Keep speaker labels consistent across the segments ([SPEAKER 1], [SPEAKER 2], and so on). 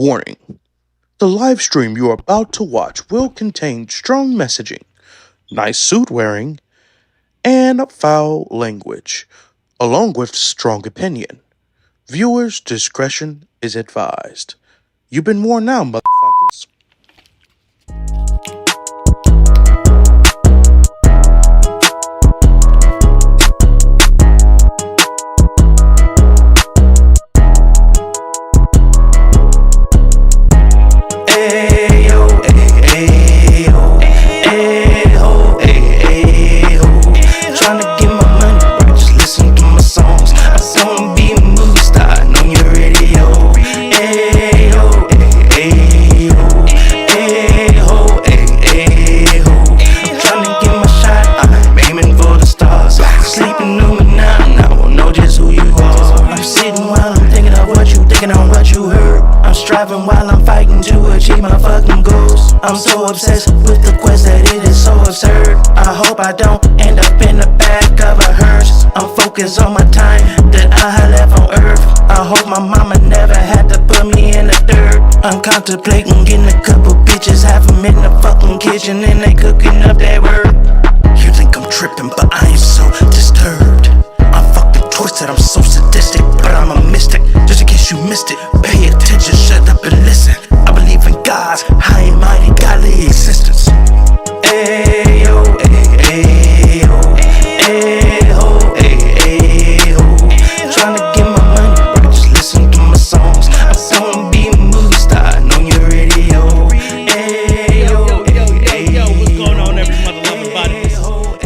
[SPEAKER 1] Warning: the live stream you are about to watch will contain strong messaging, nice suit wearing, and foul language, along with strong opinion. Viewers' discretion is advised. You've been warned now, motherfuckers.
[SPEAKER 2] While I'm fighting to achieve my fucking goals, I'm so obsessed with the quest that it is so absurd. I hope I don't end up in the back of a hearse. I'm focused on my time that I had left on earth. I hope my mama never had to put me in the dirt. I'm contemplating getting a couple bitches, have them in the fucking kitchen and they cooking up that word. You think I'm tripping, but I ain't so disturbed. I'm fucking twisted, I'm so sadistic, but I'm a mystic. Just in case you missed it, pay attention, shut up and listen. I believe in God's high and mighty godly existence. Ayo, ayo, ayo, ayo. Trying to get my money right, just listen to my songs. I wanna be a movie star on your radio. Ayo,
[SPEAKER 3] Yo, what's going on, every mother loving body?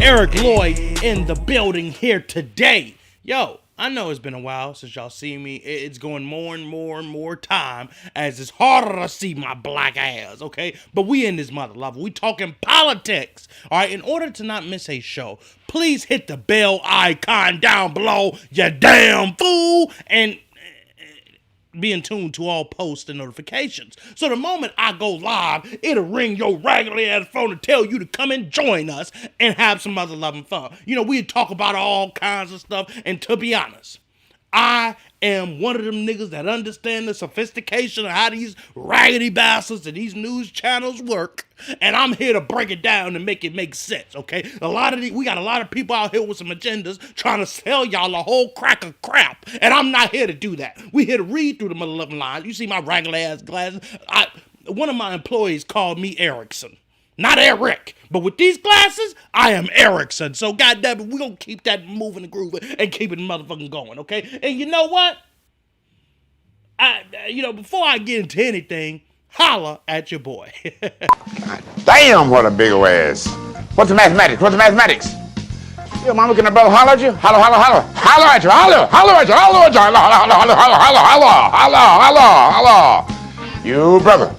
[SPEAKER 3] Eric Lloyd in the building here today. Yo, I know it's been a while since y'all see me. It's going more and more time as it's harder to see my black ass, okay? But we in this mother lover. We talking politics, all right? In order to not miss a show, please hit the bell icon down below, you damn fool, and be in tune to all posts and notifications. So the moment I go live, it'll ring your raggedy ass phone to tell you to come and join us and have some other loving fun. You know, we talk about all kinds of stuff, and to be honest, I am one of them niggas that understand the sophistication of how these raggedy bastards and these news channels work, and I'm here to break it down and make it make sense, okay? We got a lot of people out here with some agendas trying to sell y'all a whole crack of crap, and I'm not here to do that. We here to read through the mother loving lines. You see my raggedy ass glasses? One of my employees called me Erickson. Not Eric, but with these glasses, I am Erickson. So goddamn it, we're gonna keep that moving and grooving and keep it motherfucking going, okay? And you know what? Before I get into anything, holla at your boy.
[SPEAKER 4] God damn, what a big old ass. What's the mathematics? What's the mathematics? Your mama, can a brother holler at you? Holler, holler, holler. Holler at you, holler, holler at you, holler at you, holler, holler, holler, holler, holler, holler, holler, holler. You brother,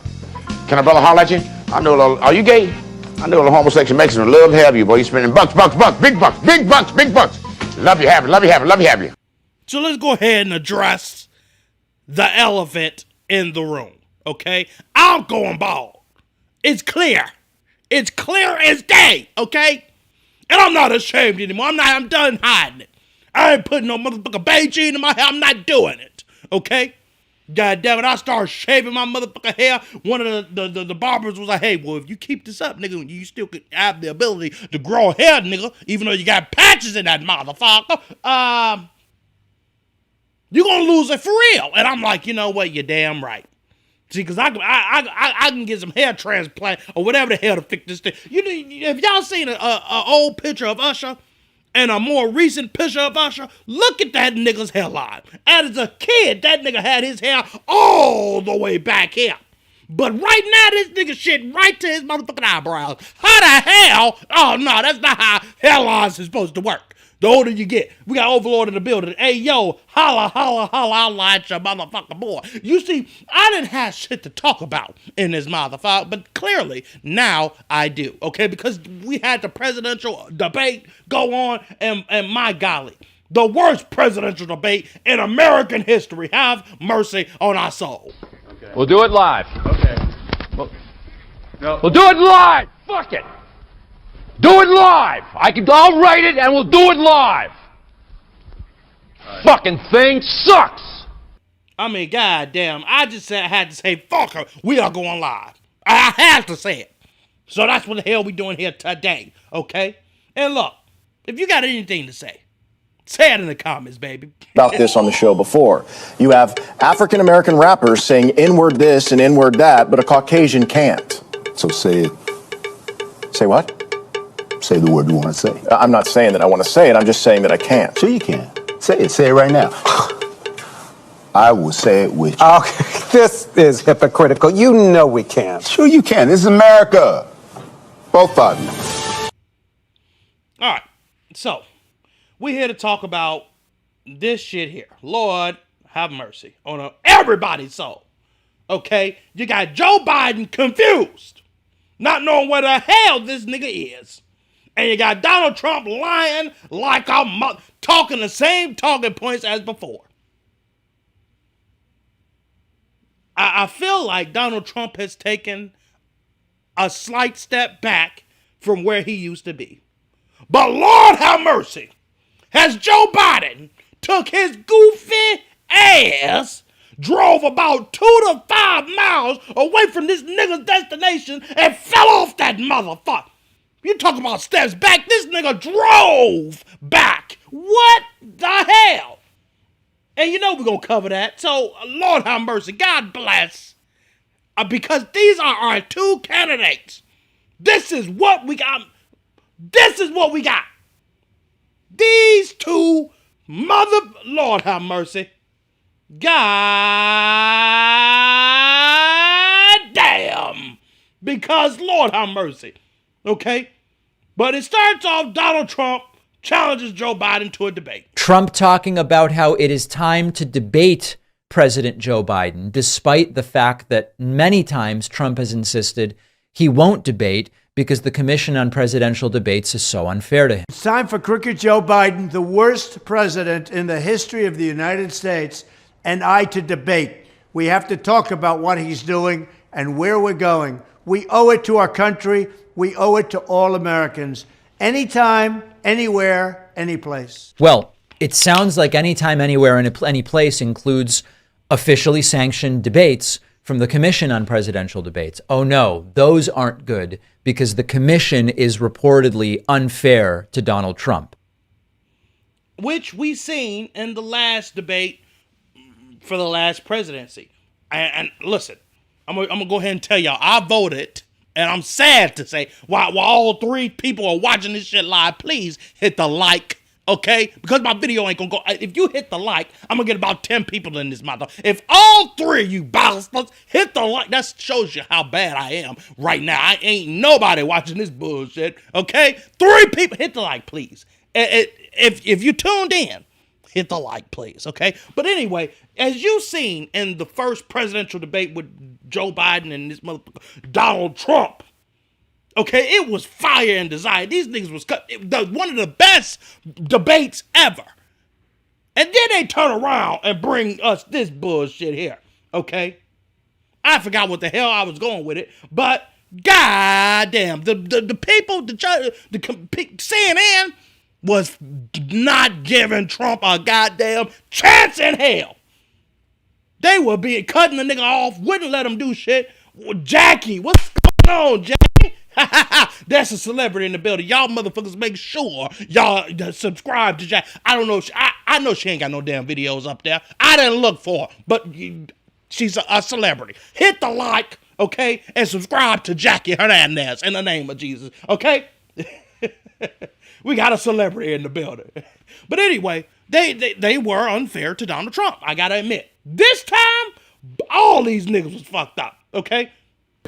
[SPEAKER 4] can a brother holler at you? I know a little, are you gay? I know a little homosexual Mexican love to have you, boy. You spending bucks, big bucks, big bucks, big bucks. Love you, have you, love you, have you, love you, have you.
[SPEAKER 3] So let's go ahead and address the elephant in the room, okay? I'm going bald. It's clear. It's clear as day, okay? And I'm not ashamed anymore. I'm done hiding it. I ain't putting no motherfucking Beijing in my hair. I'm not doing it, okay? God damn it, I started shaving my motherfucking hair. One of the barbers was like, hey, well, if you keep this up, nigga, you still could have the ability to grow hair, nigga, even though you got patches in that motherfucker. You're gonna lose it for real. And I'm like, you know what, you're damn right. See, because I can get some hair transplant or whatever the hell to fix this thing. You know, if y'all seen an old picture of Usher and a more recent picture of Usher, look at that nigga's hairline. As a kid, that nigga had his hair all the way back here. But right now, this nigga shit right to his motherfucking eyebrows. How the hell? Oh, no, that's not how hairlines is supposed to work. The older you get, we got Overlord in the building. Hey, yo, holla, holla, holla, holla at your motherfucking boy. You see, I didn't have shit to talk about in this motherfucker, but clearly now I do, okay? Because we had the presidential debate go on, and my golly, the worst presidential debate in American history. Have mercy on our soul.
[SPEAKER 5] Okay. We'll do it live.
[SPEAKER 6] Okay.
[SPEAKER 5] We'll do it live. Fuck it. Do it live. I'll write it and we'll do it live. Right. Fucking thing sucks.
[SPEAKER 3] I mean, goddamn, I just said I had to say, fuck her, we are going live. I have to say it. So that's what the hell we doing here today, okay? And look, if you got anything to say it in the comments, baby.
[SPEAKER 6] About this on the show before. You have African American rappers saying N-word this and N-word that, but a Caucasian can't.
[SPEAKER 7] So say it.
[SPEAKER 6] Say what?
[SPEAKER 7] Say the word you want to say.
[SPEAKER 6] I'm not saying that I want to say it, I'm just saying that I can't.
[SPEAKER 7] Sure you can. Say it. Say it right now. I will say it with you.
[SPEAKER 8] Okay, this is hypocritical. You know we can't.
[SPEAKER 7] Sure you can. This is America. Both of you.
[SPEAKER 3] All right, so we're here to talk about this shit here. Lord have mercy on everybody's soul. Okay, you got Joe Biden confused, not knowing where the hell this nigga is. And you got Donald Trump lying like a mother, talking the same talking points as before. I feel like Donald Trump has taken a slight step back from where he used to be. But Lord have mercy, has Joe Biden took his goofy ass, drove about 2 to 5 miles away from this nigga's destination and fell off that motherfucker. You talk about steps back, this nigga drove back. What the hell? And you know we're going to cover that. So, Lord have mercy. God bless. Because these are our two candidates. This is what we got. This is what we got. These two Lord have mercy. God damn. Because Lord have mercy. Okay? But it starts off Donald Trump challenges Joe Biden to a debate.
[SPEAKER 9] Trump talking about how it is time to debate President Joe Biden, despite the fact that many times Trump has insisted he won't debate because the Commission on Presidential Debates is so unfair to him.
[SPEAKER 10] It's time for Crooked Joe Biden, the worst president in the history of the United States, and I to debate. We have to talk about what he's doing and where we're going. We owe it to our country. We owe it to all Americans. Anytime, anywhere, any place.
[SPEAKER 9] Well, it sounds like anytime, anywhere, and any place includes officially sanctioned debates from the Commission on Presidential Debates. Oh no, those aren't good because the Commission is reportedly unfair to Donald Trump.
[SPEAKER 3] Which we seen in the last debate for the last presidency. And listen, I'm gonna go ahead and tell y'all, I voted. And I'm sad to say, while all 3 people are watching this shit live, please hit the like, okay? Because my video ain't gonna go. If you hit the like, I'm gonna get about 10 people in this mother. If all 3 of you bastards hit the like, that shows you how bad I am right now. I ain't nobody watching this bullshit, okay? 3 people, hit the like, please. If you tuned in, hit the like, please, okay? But anyway, as you seen in the first presidential debate with Joe Biden and this motherfucker Donald Trump, okay, it was fire and desire. These niggas was one of the best debates ever. And then they turn around and bring us this bullshit here, okay? I forgot what the hell I was going with it, but goddamn, the people, the CNN was not giving Trump a goddamn chance in hell. They were cutting the nigga off, wouldn't let him do shit. Jackie, what's going on, Jackie? That's a celebrity in the building. Y'all motherfuckers make sure y'all subscribe to Jackie. I don't know. I know she ain't got no damn videos up there. I didn't look for her, but she's a celebrity. Hit the like, okay, and subscribe to Jackie Hernandez in the name of Jesus, okay? We got a celebrity in the building. But anyway, they were unfair to Donald Trump. I gotta admit. This time, all these niggas was fucked up, okay?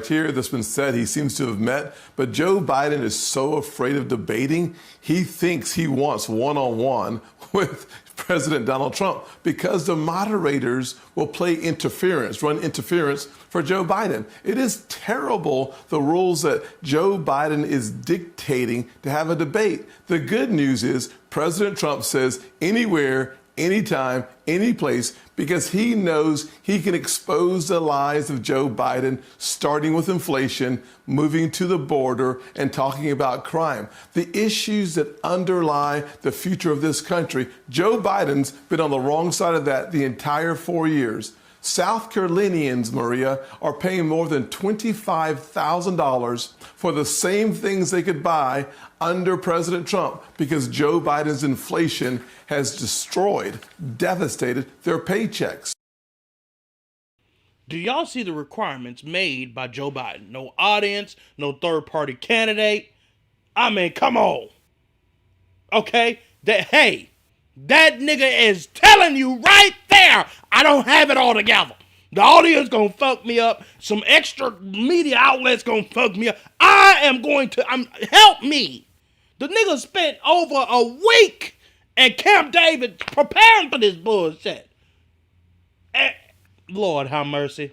[SPEAKER 11] Here that's been said he seems to have met, but Joe Biden is so afraid of debating, he thinks he wants one-on-one with President Donald Trump because the moderators will run interference for Joe Biden. It is terrible, the rules that Joe Biden is dictating to have a debate. The good news is President Trump says anywhere, anytime, any place, because he knows he can expose the lies of Joe Biden, starting with inflation, moving to the border, and talking about crime. The issues that underlie the future of this country, Joe Biden's been on the wrong side of that the entire 4 years. South Carolinians, Maria, are paying more than $25,000 for the same things they could buy under President Trump because Joe Biden's inflation has destroyed, devastated their paychecks.
[SPEAKER 3] Do y'all see the requirements made by Joe Biden? No audience, no third-party candidate. I mean, come on. Okay? That nigga is telling you right there, I don't have it all together. The audience gonna fuck me up. Some extra media outlets gonna fuck me up. Help me. The nigga spent over a week at Camp David preparing for this bullshit. And, Lord have mercy.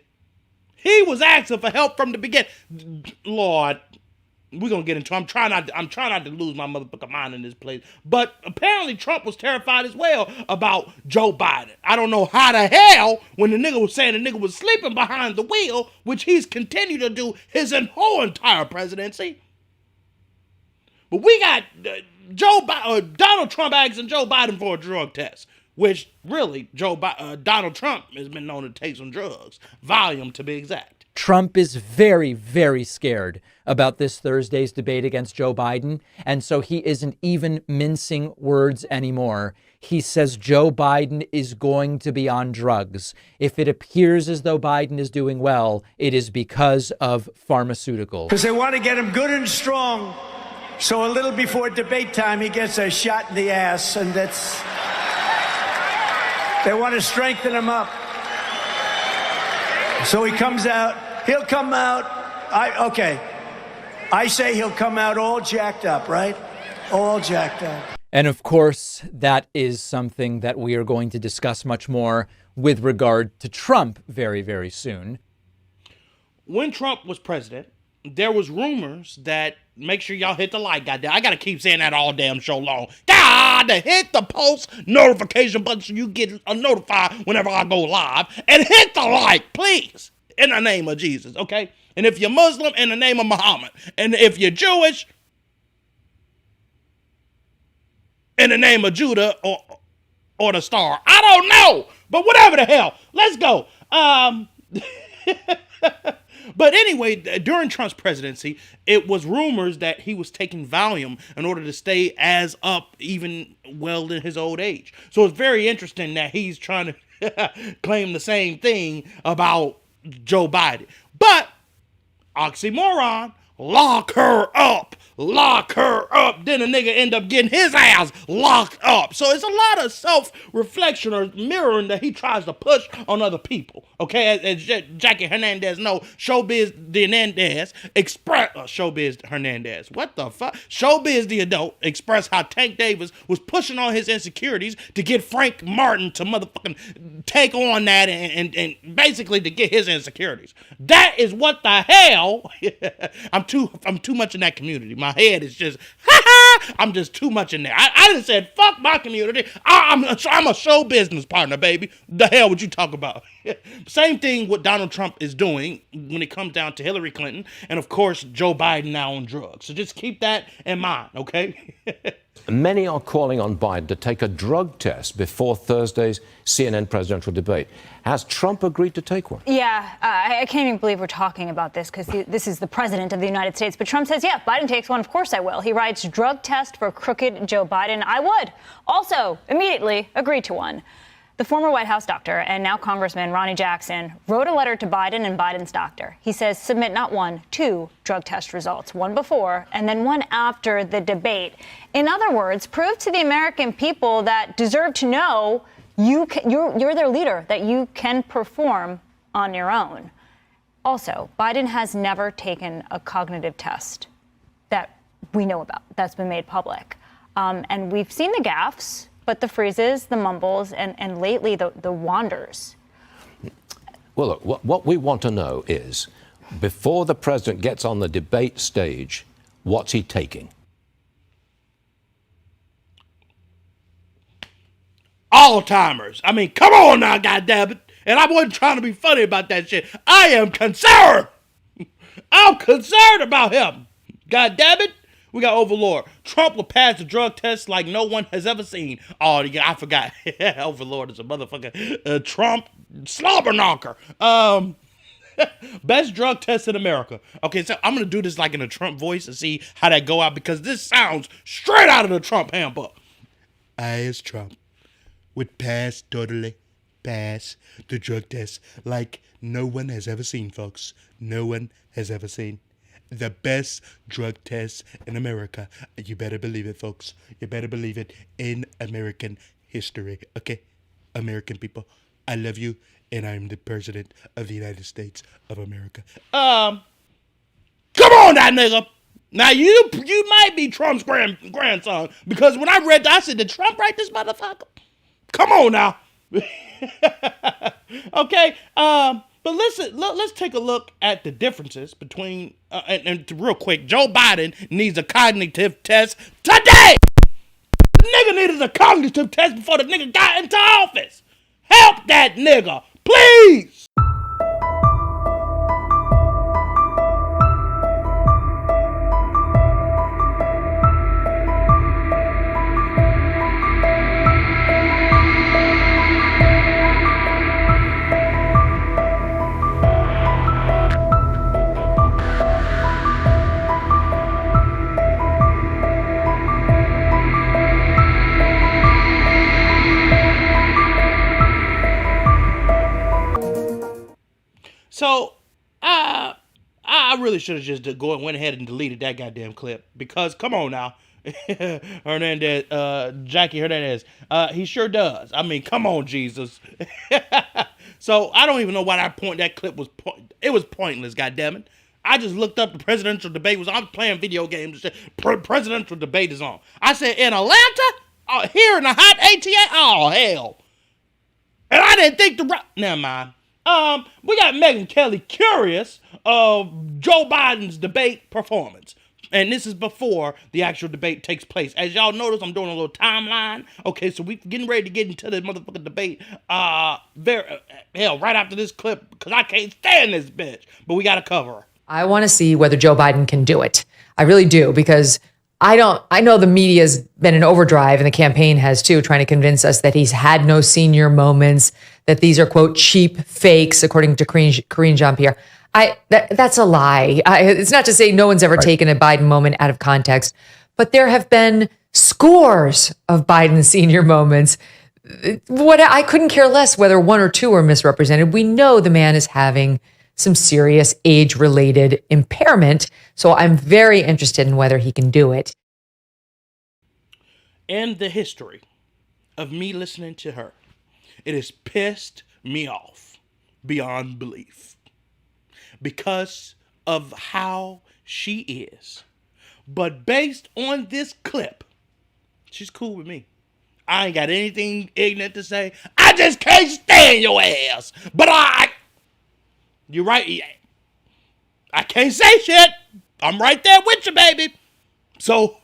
[SPEAKER 3] He was asking for help from the beginning. Lord, we're gonna get into it. I'm trying not to lose my motherfucking mind in this place. But apparently Trump was terrified as well about Joe Biden. I don't know how the hell, when the nigga was saying the nigga was sleeping behind the wheel, which he's continued to do his whole entire presidency. But we got Donald Trump asking Joe Biden for a drug test, which really Donald Trump has been known to take some drugs, Valium to be exact.
[SPEAKER 9] Trump is very, very scared about this Thursday's debate against Joe Biden, and so he isn't even mincing words anymore. He says Joe Biden is going to be on drugs. If it appears as though Biden is doing well, it is because of pharmaceuticals.
[SPEAKER 10] Because they want to get him good and strong, so a little before debate time, he gets a shot in the ass, and they want to strengthen him up. So he comes out. He'll come out. I say he'll come out all jacked up, right? All jacked up.
[SPEAKER 9] And of course, that is something that we are going to discuss much more with regard to Trump very, very soon.
[SPEAKER 3] When Trump was president, there was rumors that, make sure y'all hit the like, goddamn. I gotta keep saying that all damn show long. Gotta hit the post notification button so you get notified whenever I go live. And hit the like, please. In the name of Jesus, okay? And if you're Muslim, in the name of Muhammad. And if you're Jewish, in the name of Judah or the star. I don't know, but whatever the hell. Let's go. But anyway, during Trump's presidency, it was rumors that he was taking Valium in order to stay as up even well in his old age. So it's very interesting that he's trying to claim the same thing about Joe Biden. But, oxymoron, lock her up. Lock her up. Then a nigga end up getting his ass locked up. So it's a lot of self-reflection or mirroring that he tries to push on other people. Okay, as Jackie Hernandez know, Showbiz Hernandez. What the fuck? Showbiz the adult expressed how Tank Davis was pushing on his insecurities to get Frank Martin to motherfucking take on that and basically to get his insecurities. That is what the hell. I'm too much in that community. My head is just, I'm just too much in there. I done said, fuck my community. I'm a show business partner, baby. The hell would you talk about? Same thing what Donald Trump is doing when it comes down to Hillary Clinton. And of course, Joe Biden now on drugs. So just keep that in mind, okay?
[SPEAKER 12] Many are calling on Biden to take a drug test before Thursday's CNN presidential debate. Has Trump agreed to take one?
[SPEAKER 13] Yeah, I can't even believe we're talking about this because this is the president of the United States. But Trump says, yeah, Biden takes one. Of course I will. He writes drug test for crooked Joe Biden. I would also immediately agree to one. The former White House doctor and now Congressman Ronnie Jackson wrote a letter to Biden and Biden's doctor. He says submit not one, two drug test results, one before and then one after the debate. In other words, prove to the American people that deserve to know you're their leader, that you can perform on your own. Also, Biden has never taken a cognitive test that we know about, that's been made public. And we've seen the gaffes, but the freezes, the mumbles, and lately the wanders.
[SPEAKER 12] Well, look, what we want to know is, before the president gets on the debate stage, what's he taking?
[SPEAKER 3] Alzheimer's. I mean, come on now, goddammit. And I wasn't trying to be funny about that shit. I am concerned. I'm concerned about him. Goddammit. We got Overlord. Trump will pass the drug test like no one has ever seen. Oh, yeah, I forgot. Overlord is a motherfucker. Trump slobber knocker. Best drug test in America. Okay, so I'm going to do this like in a Trump voice and see how that go out because this sounds straight out of the Trump handbook. I, as Trump, would totally pass the drug test like no one has ever seen, folks. No one has ever seen. The best drug test in America. You better believe it, folks. You better believe it in American history. Okay? American people, I love you, and I'm the president of the United States of America. Come on, that nigga. Now, you might be Trump's grandson, because when I read that, I said, did Trump write this motherfucker? Come on now. Okay, but listen, let's take a look at the differences between, and real quick, Joe Biden needs a cognitive test today. The nigga needed a cognitive test before the nigga got into office. Help that nigga, please. So, I really should have just went ahead and deleted that goddamn clip because come on now, Hernandez, Jackie Hernandez, he sure does. I mean, come on, Jesus. So I don't even know why that clip was. It was pointless. Goddammit. I just looked up the presidential debate. I was playing video games. Presidential debate is on. I said in Atlanta, here in the hot ATA. Oh hell! And I didn't think never mind. We got Megyn Kelly curious of Joe Biden's debate performance. And this is before the actual debate takes place. As y'all notice, I'm doing a little timeline. Okay, so we getting ready to get into the motherfucking debate. Right after this clip, because I can't stand this bitch. But we got to cover her.
[SPEAKER 14] I want to see whether Joe Biden can do it. I really do, because I know the media's been in overdrive, and the campaign has too, trying to convince us that he's had no senior moments, that these are, quote, cheap fakes, according to Karine Jean-Pierre. That's a lie. It's not to say no one's ever taken a Biden moment out of context, but there have been scores of Biden senior moments. I couldn't care less whether one or two are misrepresented. We know the man is having some serious age-related impairment, so I'm very interested in whether he can do it.
[SPEAKER 3] In the history of me listening to her, it has pissed me off beyond belief because of how she is. But based on this clip, she's cool with me. I ain't got anything ignorant to say. I just can't stand your ass. But you're right. I can't say shit. I'm right there with you, baby. So,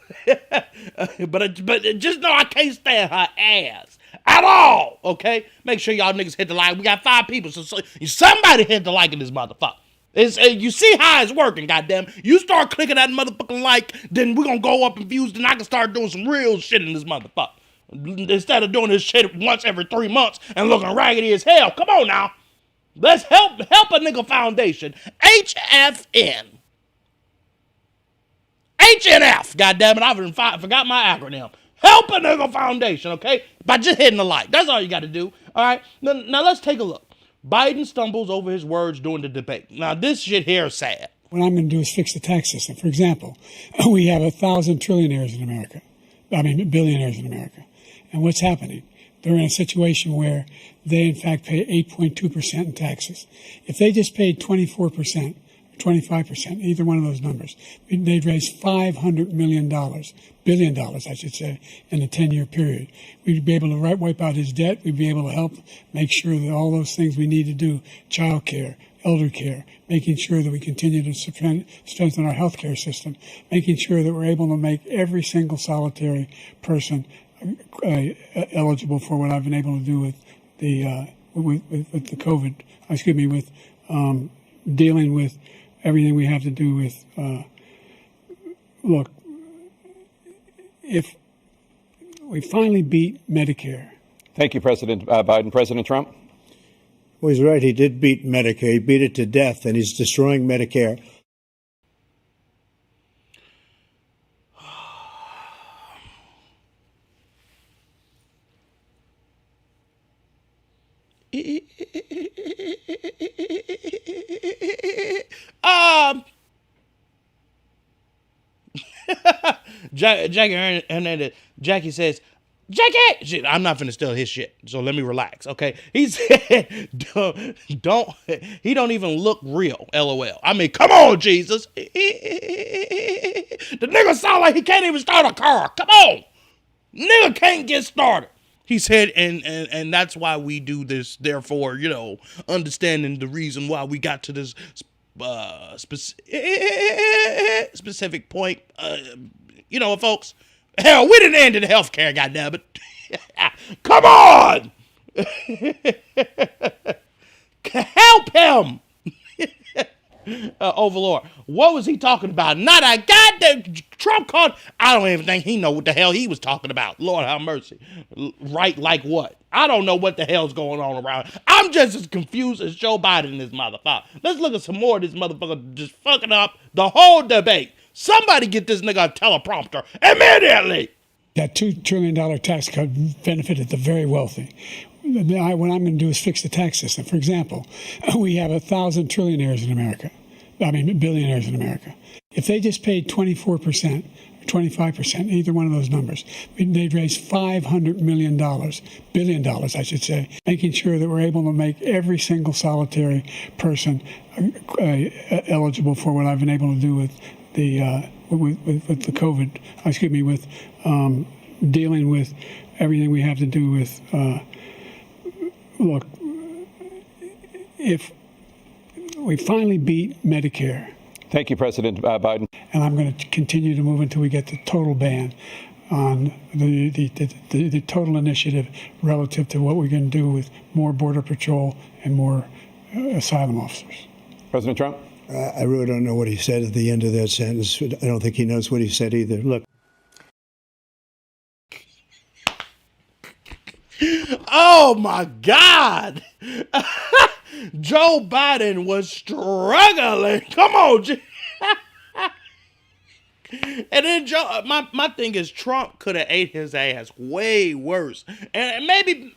[SPEAKER 3] but just know I can't stand her ass at all. Okay, make sure y'all niggas hit the like. We got 5 people, so somebody hit the like in this motherfucker. You see how it's working, goddamn. You start clicking that motherfucking like, then we're gonna go up in views. Then I can start doing some real shit in this motherfucker instead of doing this shit once every 3 months and looking raggedy as hell. Come on now. Let's help a nigga foundation. HFN. HNF. Goddammit, I forgot my acronym. Help a nigga foundation, okay? By just hitting the like. That's all you got to do. All right. Now let's take a look. Biden stumbles over his words during the debate. Now this shit here is sad.
[SPEAKER 15] What I'm going to do is fix the tax system. For example, we have 1,000 trillionaires in America. Billionaires in America. And what's happening? They're in a situation where they, in fact, pay 8.2% in taxes. If they just paid 24%, 25%, either one of those numbers, they'd raise $500 million, billion dollars, I should say, in a 10-year period. We'd be able to wipe out his debt. We'd be able to help make sure that all those things we need to do, child care, elder care, making sure that we continue to strengthen our healthcare system, making sure that we're able to make every single solitary person eligible for what I've been able to do with the with the COVID. Excuse me, with dealing with everything we have to do with. Look, if we finally beat Medicare.
[SPEAKER 16] Thank you, President Biden. President Trump?
[SPEAKER 10] Well, he's right. He did beat Medicare. He beat it to death, and he's destroying Medicare.
[SPEAKER 3] Jackie says, Jackie, I'm not finna steal his shit, so let me relax, okay? He said, don't he don't even look real, LOL. I mean, come on, Jesus. The nigga sound like he can't even start a car. Come on. Nigga can't get started. He said, and that's why we do this. Therefore, understanding the reason why we got to this specific point. Folks, hell, we didn't end in healthcare, goddammit. Come on! Help him! Overlord, what was he talking about? Not a goddamn Trump called. I don't even think he know what the hell he was talking about. Lord have mercy. Right, like what? I don't know what the hell's going on around. I'm just as confused as Joe Biden and this motherfucker. Let's look at some more of this motherfucker just fucking up the whole debate. Somebody get this nigga a teleprompter immediately.
[SPEAKER 15] That $2 trillion tax cut benefited the very wealthy. What I'm going to do is fix the tax system. For example, we have 1,000 trillionaires in America. Billionaires in America. If they just paid 24% or 25%, either one of those numbers, they'd raise $500 million, billion dollars, I should say, making sure that we're able to make every single solitary person eligible for what I've been able to do with the with the COVID. Excuse me, with dealing with everything we have to do with. Look, if we finally beat Medicare.
[SPEAKER 16] Thank you, President Biden.
[SPEAKER 15] And I'm going to continue to move until we get the total ban on the total initiative relative to what we're going to do with more Border Patrol and more asylum officers.
[SPEAKER 16] President Trump?
[SPEAKER 10] I really don't know what he said at the end of that sentence. I don't think he knows what he said either. Look.
[SPEAKER 3] Oh my God. Joe Biden was struggling. Come on. And then Joe, my thing is Trump could have ate his ass way worse. And maybe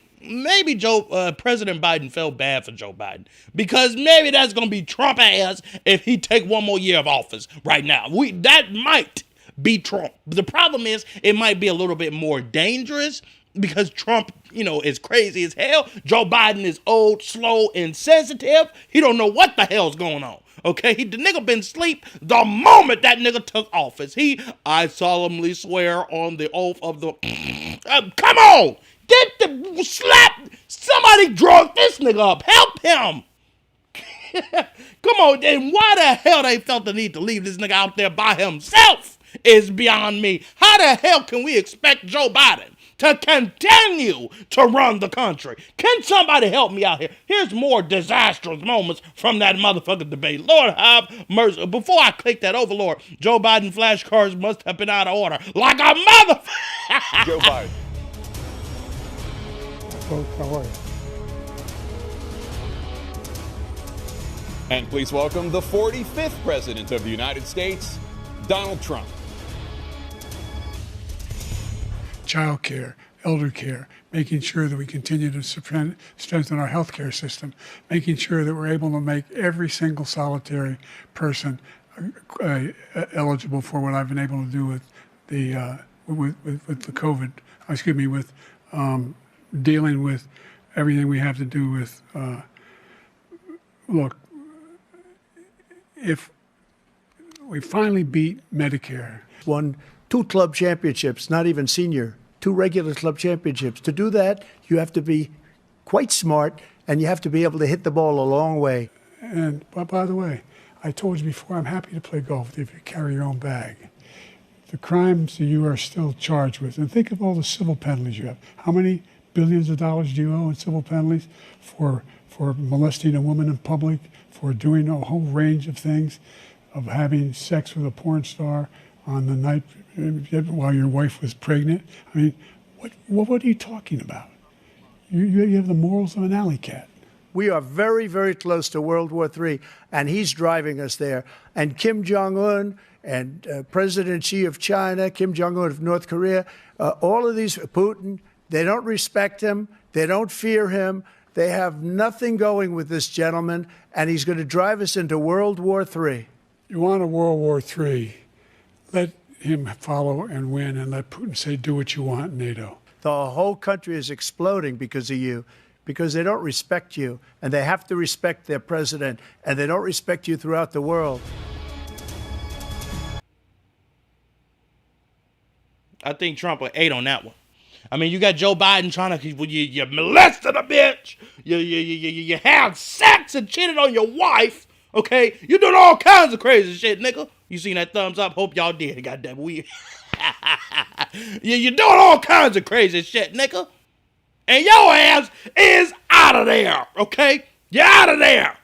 [SPEAKER 3] President Biden felt bad for Joe Biden because maybe that's going to be Trump ass if he take one more year of office right now. That might be Trump. The problem is it might be a little bit more dangerous because Trump, is crazy as hell. Joe Biden is old, slow, and sensitive. He don't know what the hell's going on. Okay, the nigga been asleep the moment that nigga took office. I solemnly swear on the oath of the... come on! Get the slap! Somebody drug this nigga up. Help him! Come on, and why the hell they felt the need to leave this nigga out there by himself is beyond me. How the hell can we expect Joe Biden to continue to run the country? Can somebody help me out here? Here's more disastrous moments from that motherfucking debate. Lord have mercy. Before I click that overlord, Joe Biden flashcards must have been out of order. Like a motherfucker.
[SPEAKER 16] Joe Biden.
[SPEAKER 15] How are you?
[SPEAKER 16] And please welcome the 45th President of the United States, Donald Trump.
[SPEAKER 15] Child care, elder care, making sure that we continue to strengthen our healthcare system, making sure that we're able to make every single solitary person eligible for what I've been able to do with the with the COVID. Excuse me, with dealing with everything we have to do with. Look, if we finally beat Medicare.
[SPEAKER 10] Won 2 club championships, not even senior, 2 regular club championships. To do that, you have to be quite smart and you have to be able to hit the ball a long way.
[SPEAKER 15] And by the way, I told you before, I'm happy to play golf if you carry your own bag. the crimes that you are still charged with, and think of all the civil penalties you have. How many billions of dollars do you owe in civil penalties for molesting a woman in public, for doing a whole range of things, of having sex with a porn star on the night while your wife was pregnant? I mean, what are you talking about? You have the morals of an alley cat.
[SPEAKER 10] We are very, very close to World War III, and he's driving us there. And Kim Jong-un and President Xi of China, Kim Jong-un of North Korea, all of these, Putin, they don't respect him. They don't fear him. They have nothing going with this gentleman, and he's going to drive us into World War III.
[SPEAKER 15] You want a World War III, let him follow and win, and let Putin say, do what you want, NATO.
[SPEAKER 10] The whole country is exploding because of you, because they don't respect you, and they have to respect their president, and they don't respect you throughout the world.
[SPEAKER 3] I think Trump will 8 on that one. I mean, you got Joe Biden trying to, you molested a bitch, you have sex and cheated on your wife, okay? You doing all kinds of crazy shit, nigga. You seen that thumbs up? Hope y'all did. Goddamn weird. You're doing all kinds of crazy shit, nigga. And your ass is out of there, okay? You're out of there.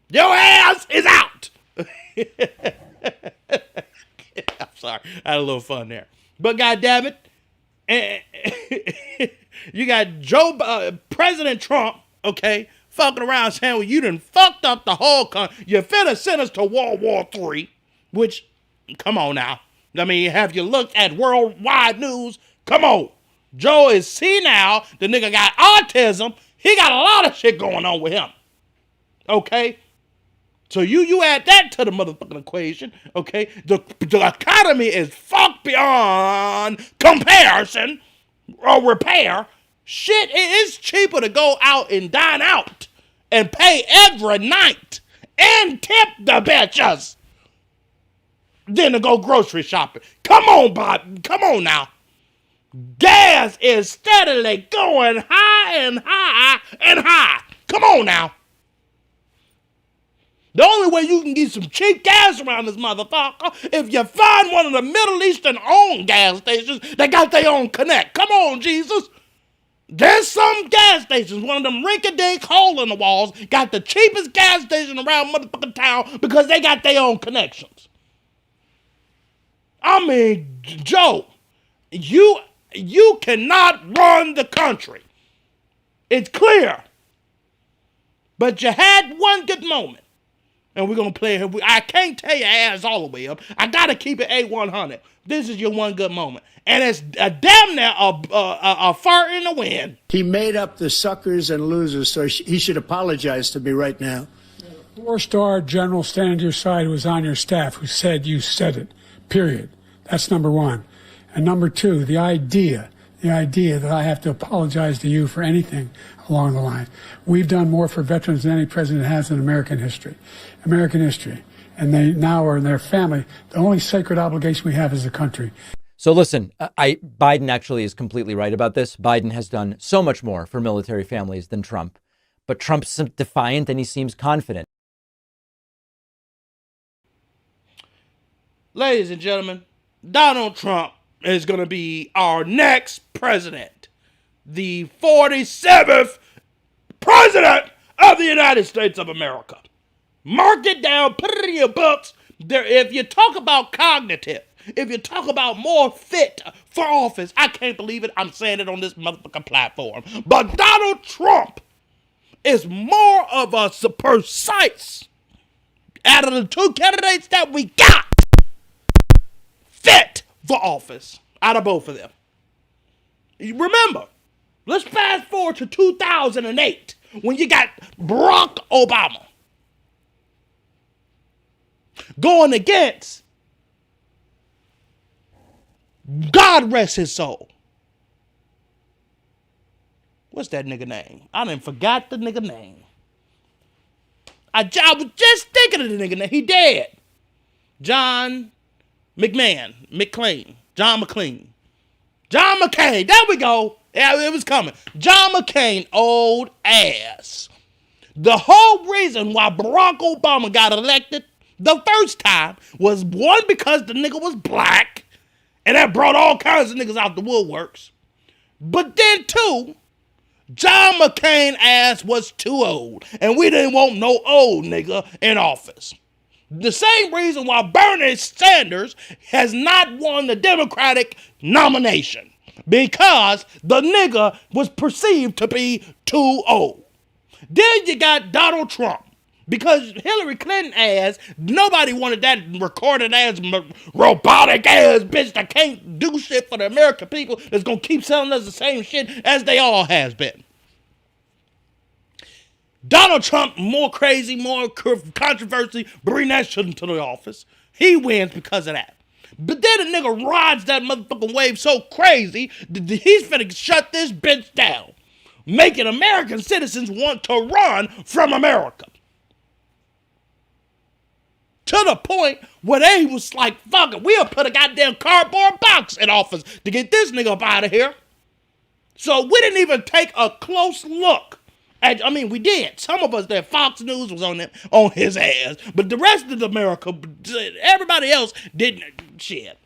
[SPEAKER 3] Your ass is out. I'm sorry. I had a little fun there. But goddamn it, you got President Trump, okay, fucking around saying, well, you done fucked up the whole country. You're finna send us to World War III, which, come on now. I mean, have you looked at worldwide news? Come on. Joe is senile. The nigga got autism. He got a lot of shit going on with him. Okay? So you add that to the motherfucking equation, okay? The economy is fucked beyond comparison or repair. Shit, it is cheaper to go out and dine out and pay every night and tip the bitches than to go grocery shopping. Come on, Bob. Come on now. Gas is steadily going high and high and high. Come on now. The only way you can get some cheap gas around this motherfucker if you find one of the Middle Eastern owned gas stations that got their own connect. Come on, Jesus. There's some gas stations, one of them rink-a-dink hole in the walls, got the cheapest gas station around motherfucking town because they got their own connections. I mean, Joe, you cannot run the country. It's clear. But you had one good moment. And we're going to play it. I can't tell your ass all the way up. I got to keep it A100. This is your one good moment. And it's a damn near a fart in the wind.
[SPEAKER 10] He made up the suckers and losers, so he should apologize to me right now.
[SPEAKER 15] Four-star general standing to your side who was on your staff who said you said it, period. That's number one. And number two, the idea that I have to apologize to you for anything along the line. We've done more for veterans than any president has in American history. And they now are in their family. The only sacred obligation we have as a country.
[SPEAKER 9] So listen, Biden actually is completely right about this. Biden has done so much more for military families than Trump. But Trump's defiant and he seems confident.
[SPEAKER 3] Ladies and gentlemen, Donald Trump is going to be our next president. The 47th president of the United States of America. Mark it down, put it in your books. If you talk about cognitive, if you talk about more fit for office, I can't believe it. I'm saying it on this motherfucking platform. But Donald Trump is more of a precise, out of the two candidates that we got, fit for office out of both of them. Remember, let's fast forward to 2008 when you got Barack Obama going against, God rest his soul. What's that nigga name? I done forgot the nigga name. I was just thinking of the nigga name. He dead. John McCain. John McCain. There we go. Yeah, it was coming. John McCain, old ass. The whole reason why Barack Obama got elected the first time was one, because the nigga was black, And that brought all kinds of niggas out the woodworks. But then, too, John McCain's ass was too old. And we didn't want no old nigga in office. The same reason why Bernie Sanders has not won the Democratic nomination. Because the nigga was perceived to be too old. Then you got Donald Trump. Because Hillary Clinton ass, nobody wanted that recorded ass, robotic ass bitch that can't do shit for the American people that's going to keep selling us the same shit as they all has been. Donald Trump, more crazy, more controversy, bring that shit into the office. He wins because of that. But then the nigga rides that motherfucking wave so crazy that he's finna shut this bitch down, making American citizens want to run from America. To the point where they was like, fuck it, we'll put a goddamn cardboard box in office to get this nigga up out of here. So we didn't even take a close look. We did. Some of us there, Fox News was on his ass. But the rest of America, everybody else didn't. Shit.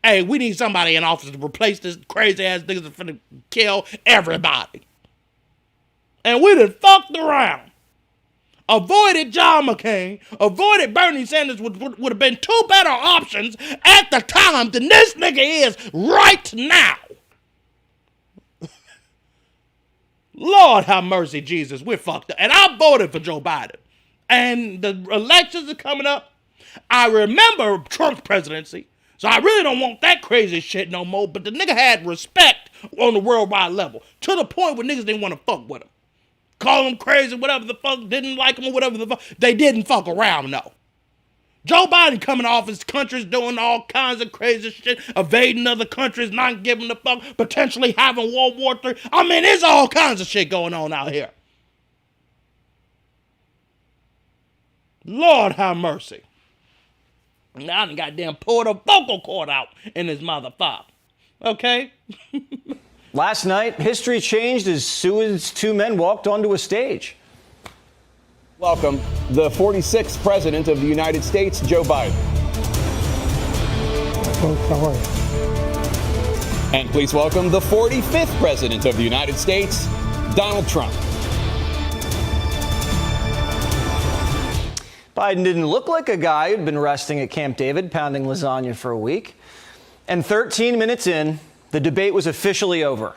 [SPEAKER 3] Hey, we need somebody in office to replace this crazy ass niggas that's finna kill everybody. And we done fucked around. Avoided John McCain, avoided Bernie Sanders would have been two better options at the time than this nigga is right now. Lord have mercy, Jesus, we're fucked up. And I voted for Joe Biden. And the elections are coming up. I remember Trump's presidency, so I really don't want that crazy shit no more, but the nigga had respect on the worldwide level, to the point where niggas didn't want to fuck with him. Call him crazy, whatever the fuck, didn't like him or whatever the fuck. They didn't fuck around, no. Joe Biden coming to office, countries doing all kinds of crazy shit, evading other countries, not giving a fuck, potentially having World War III. There's all kinds of shit going on out here. Lord have mercy. Now I done goddamn pulled a vocal cord out in this motherfucker. Okay?
[SPEAKER 17] Last night, history changed as Seward's two men walked onto a stage.
[SPEAKER 16] Welcome, the 46th President of the United States, Joe Biden.
[SPEAKER 15] How are you?
[SPEAKER 16] And please welcome the 45th President of the United States, Donald Trump.
[SPEAKER 17] Biden didn't look like a guy who'd been resting at Camp David, pounding lasagna for a week. And 13 minutes in, the debate was officially over.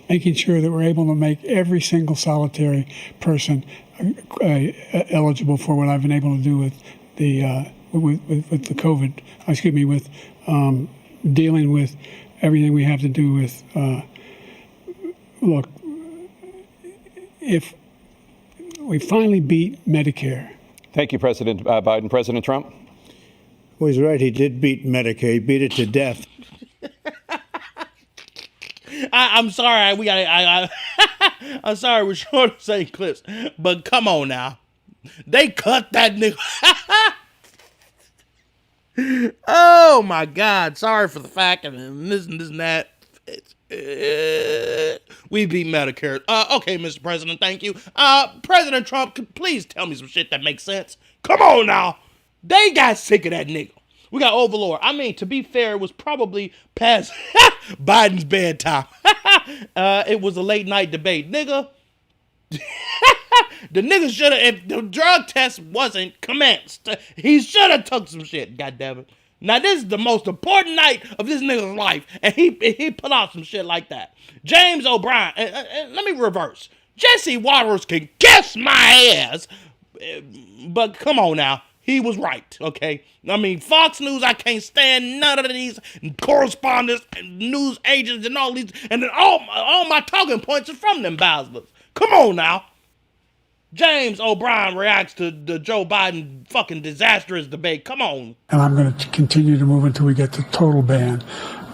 [SPEAKER 15] Making sure that we're able to make every single solitary person eligible for what I've been able to do with the with the COVID. With dealing with everything we have to do with. Look, if we finally beat Medicare.
[SPEAKER 16] Thank you, President Biden. President Trump?
[SPEAKER 10] Well, he's right. He did beat Medicare. He beat it to death.
[SPEAKER 3] I'm sorry. I'm sorry. We're short of saying clips, but come on now. They cut that nigga. Oh my God. Sorry for the fact and this and that. We beat Medicare. Okay, Mr. President, thank you. President Trump, please tell me some shit that makes sense. Come on now. They got sick of that nigga. We got Overlord. To be fair, it was probably past Biden's bedtime. It was a late night debate. Nigga. The nigga should have, if the drug test wasn't commenced, he should have took some shit, goddammit. Now, this is the most important night of this nigga's life, and he put out some shit like that. James O'Brien, and let me reverse. Jesse Waters can kiss my ass, but come on now. He was right, okay? Fox News, I can't stand none of these correspondents and news agents and all these, and then all my talking points are from them bastards. Come on now. James O'Brien reacts to the Joe Biden fucking disastrous debate. Come on.
[SPEAKER 15] And I'm going to continue to move until we get the total ban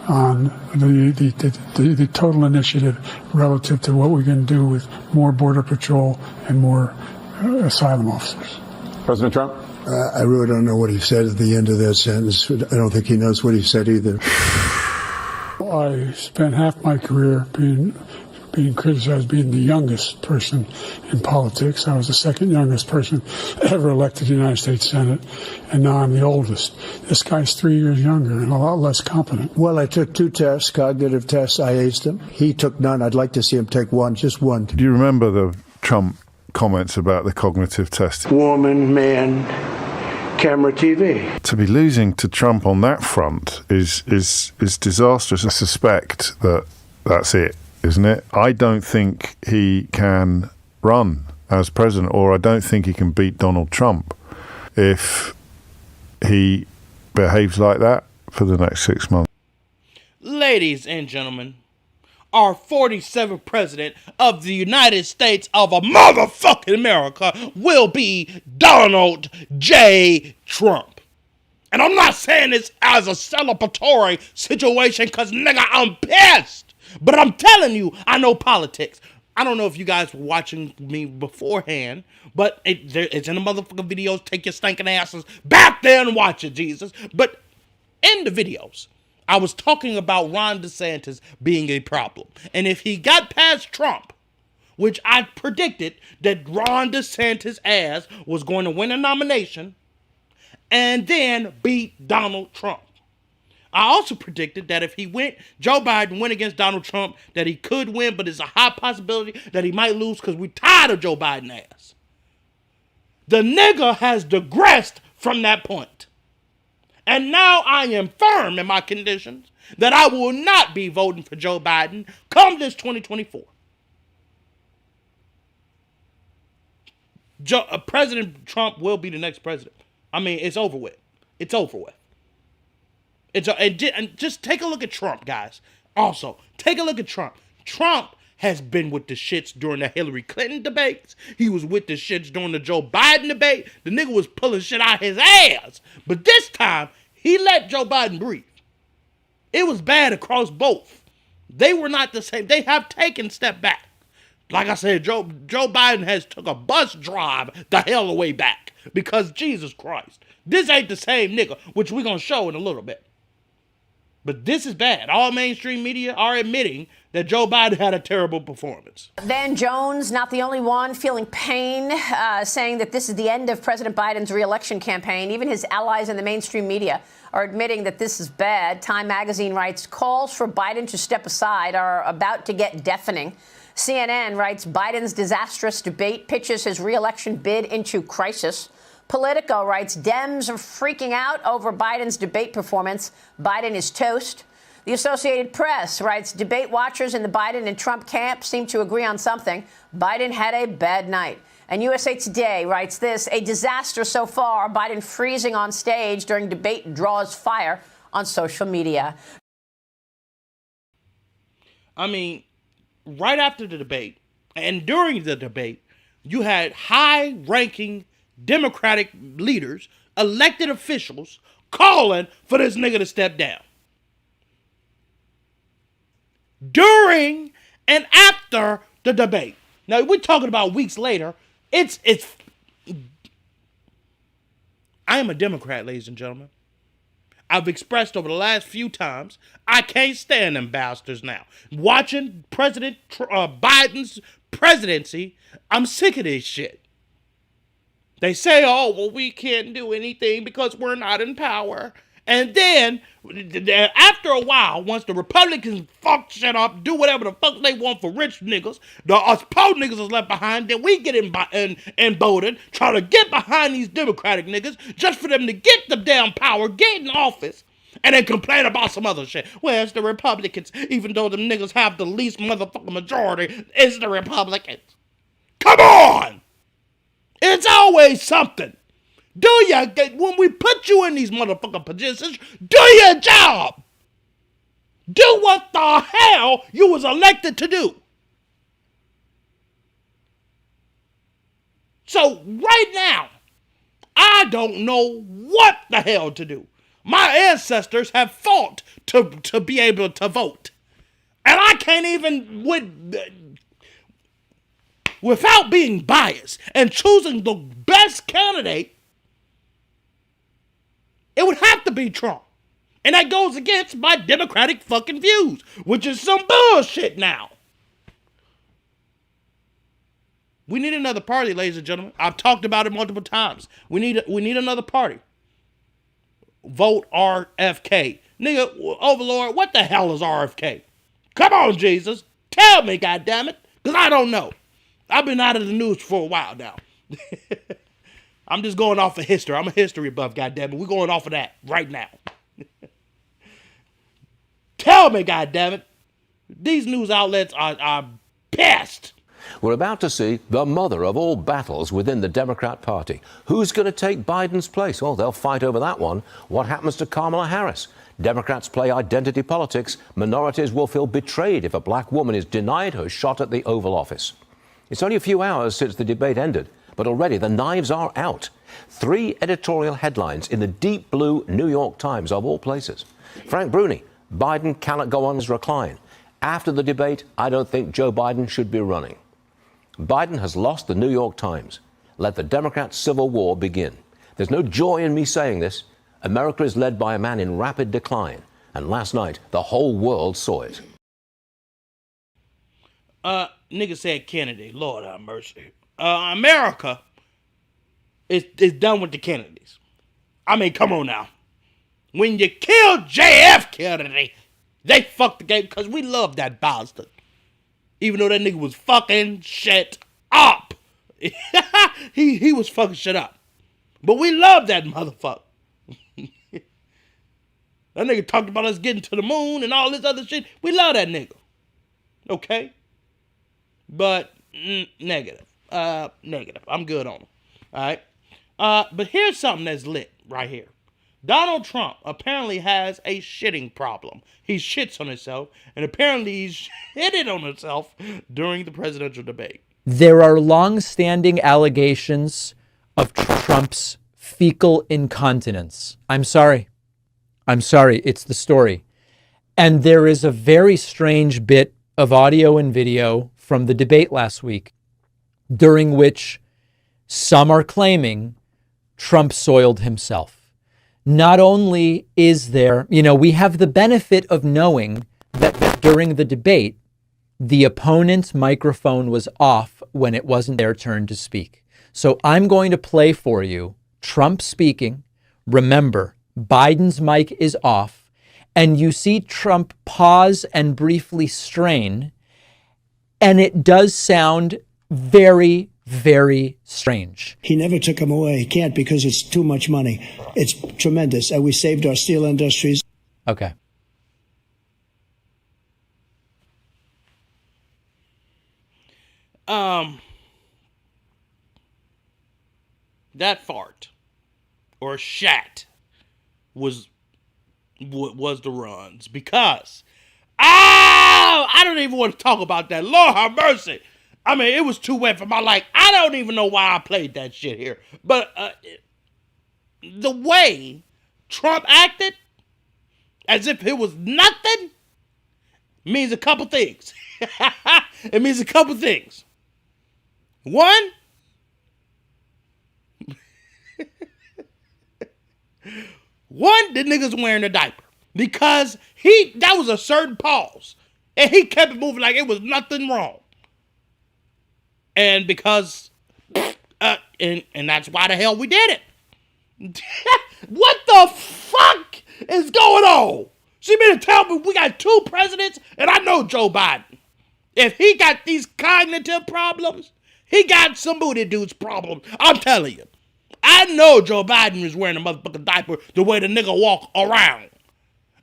[SPEAKER 15] on the total initiative relative to what we're going to do with more Border Patrol and more asylum officers.
[SPEAKER 16] President Trump?
[SPEAKER 18] I really don't know what he said at the end of that sentence. I don't think he knows what he said either.
[SPEAKER 15] I spent half my career being being criticized being the youngest person in politics. I was the second youngest person ever elected to the United States Senate, and now I'm the oldest. This guy's 3 years younger and a lot less competent.
[SPEAKER 18] Well, I took 2 tests, cognitive tests. I aced them. He took none. I'd like to see him take one, just one.
[SPEAKER 19] Do you remember the Trump comments about the cognitive test?
[SPEAKER 10] Woman, man, camera, TV.
[SPEAKER 19] To be losing to Trump on that front is disastrous. I suspect that that's it, isn't it? I don't think he can run as president, or I don't think he can beat Donald Trump if he behaves like that for the next 6 months.
[SPEAKER 3] Ladies and gentlemen, our 47th president of the United States of a motherfucking America will be Donald J. Trump. And I'm not saying this as a celebratory situation because, nigga, I'm pissed. But I'm telling you, I know politics. I don't know if you guys were watching me beforehand, but it's in the motherfucking videos. Take your stinking asses back there and watch it, Jesus. But in the videos, I was talking about Ron DeSantis being a problem. And if he got past Trump, which I predicted that Ron DeSantis' ass was going to win a nomination and then beat Donald Trump. I also predicted that if Joe Biden went against Donald Trump, that he could win, but it's a high possibility that he might lose because we're tired of Joe Biden ass. The nigga has digressed from that point. And now I am firm in my conditions that I will not be voting for Joe Biden come this 2024. President Trump will be the next president. I mean, it's over with. It's over with. And just take a look at Trump, guys. Also, take a look at Trump. Trump has been with the shits during the Hillary Clinton debates. He was with the shits during the Joe Biden debate. The nigga was pulling shit out his ass. But this time, he let Joe Biden breathe. It was bad across both. They were not the same. They have taken step back. Like I said, Joe Biden has took a bus drive the hell away back. Because Jesus Christ. This ain't the same nigga, which we're going to show in a little bit. But this is bad. All mainstream media are admitting that Joe Biden had a terrible performance.
[SPEAKER 20] Van Jones, not the only one feeling pain, saying that this is the end of President Biden's re-election campaign. Even his allies in the mainstream media are admitting that this is bad. Time magazine writes, calls for Biden to step aside are about to get deafening. CNN writes, Biden's disastrous debate pitches his re-election bid into crisis. Politico writes, Dems are freaking out over Biden's debate performance. Biden is toast. The Associated Press writes, debate watchers in the Biden and Trump camp seem to agree on something. Biden had a bad night. And USA Today writes this, a disaster so far. Biden freezing on stage during debate draws fire on social media.
[SPEAKER 3] I mean, right after the debate and during the debate, you had high-ranking Democratic leaders, elected officials, calling for this nigga to step down. During and after the debate. Now, we're talking about weeks later. I am a Democrat, ladies and gentlemen. I've expressed over the last few times, I can't stand them bastards now. Watching President Biden's presidency, I'm sick of this shit. They say, oh, well, we can't do anything because we're not in power. And then, after a while, once the Republicans fuck shit up, do whatever the fuck they want for rich niggas, us poor niggas is left behind, then we get emboldened, try to get behind these Democratic niggas just for them to get the damn power, get in office, and then complain about some other shit. Where's the Republicans? Even though them niggas have the least motherfucking majority, it's the Republicans. Come on! It's always something. When we put you in these motherfucking positions, do your job. Do what the hell you was elected to do. So right now, I don't know what the hell to do. My ancestors have fought to be able to vote. And I can't even, without being biased and choosing the best candidate, it would have to be Trump. And that goes against my Democratic fucking views, which is some bullshit now. We need another party, ladies and gentlemen. I've talked about it multiple times. We need another party. Vote RFK. Nigga, Overlord, what the hell is RFK? Come on, Jesus. Tell me, goddammit. Because I don't know. I've been out of the news for a while now. I'm just going off of history. I'm a history buff, goddammit. We're going off of that right now. Tell me, goddammit. These news outlets are pissed.
[SPEAKER 12] We're about to see the mother of all battles within the Democrat Party. Who's going to take Biden's place? Well, they'll fight over that one. What happens to Kamala Harris? Democrats play identity politics. Minorities will feel betrayed if a black woman is denied her shot at the Oval Office. It's only a few hours since the debate ended, but already the knives are out. 3 editorial headlines in the deep blue New York Times, of all places. Frank Bruni, Biden cannot go on his recline. After the debate, I don't think Joe Biden should be running. Biden has lost the New York Times. Let the Democrat civil war begin. There's no joy in me saying this. America is led by a man in rapid decline. And last night, the whole world saw it.
[SPEAKER 3] Nigga said Kennedy. Lord have mercy. America is done with the Kennedys. I mean, come on now. When you killed JF Kennedy, they fucked the game because we love that bastard. Even though that nigga was fucking shit up. he was fucking shit up. But we love that motherfucker. That nigga talked about us getting to the moon and all this other shit. We love that nigga. Okay? But negative. Negative. I'm good on him. Alright? But here's something that's lit right here. Donald Trump apparently has a shitting problem. He shits on himself, and apparently he's shitted on himself during the presidential debate.
[SPEAKER 9] There are long-standing allegations of Trump's fecal incontinence. I'm sorry. It's the story. And there is a very strange bit of audio and video from the debate last week, during which some are claiming Trump soiled himself. Not only is there, we have the benefit of knowing that during the debate, the opponent's microphone was off when it wasn't their turn to speak. So I'm going to play for you Trump speaking. Remember, Biden's mic is off, and you see Trump pause and briefly strain, and it does sound very, very strange.
[SPEAKER 18] He never took them away. He can't because it's too much money. It's tremendous. And we saved our steel industries.
[SPEAKER 9] Okay.
[SPEAKER 3] That fart or shat was the runs because I don't even want to talk about that. Lord have mercy. I mean, it was too wet for my life. I don't even know why I played that shit here. But the way Trump acted, as if it was nothing, means a couple things. It means a couple things. One, the nigga's wearing a diaper. Because that was a certain pause. And he kept it moving like it was nothing wrong. And because, and that's why the hell we did it. What the fuck is going on? She mean to tell me we got 2 presidents, and I know Joe Biden. If he got these cognitive problems, he got some booty dudes problems. I'm telling you. I know Joe Biden is wearing a motherfucking diaper the way the nigga walk around.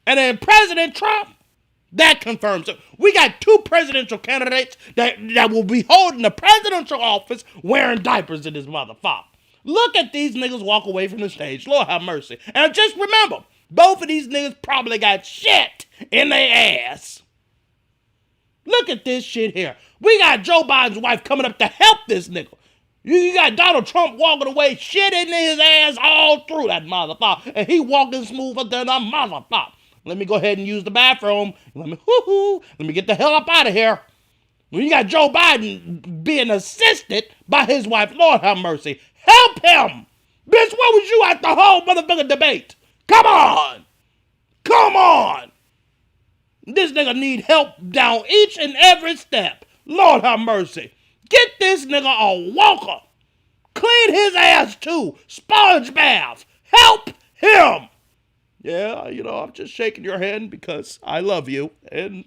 [SPEAKER 3] And then President Trump, that confirms it. We got 2 presidential candidates that will be holding the presidential office wearing diapers in this motherfucker. Look at these niggas walk away from the stage. Lord have mercy. And just remember, both of these niggas probably got shit in their ass. Look at this shit here. We got Joe Biden's wife coming up to help this nigga. You got Donald Trump walking away, shit in his ass all through that motherfucker. And he walking smoother than a motherfucker. Let me go ahead and use the bathroom. Let me get the hell up out of here. When you got Joe Biden being assisted by his wife, Lord have mercy. Help him. Bitch, where was you at the whole motherfucking debate? Come on. Come on. This nigga need help down each and every step. Lord have mercy. Get this nigga a walker. Clean his ass too. Sponge bath. Help him. Yeah, I'm just shaking your hand because I love you and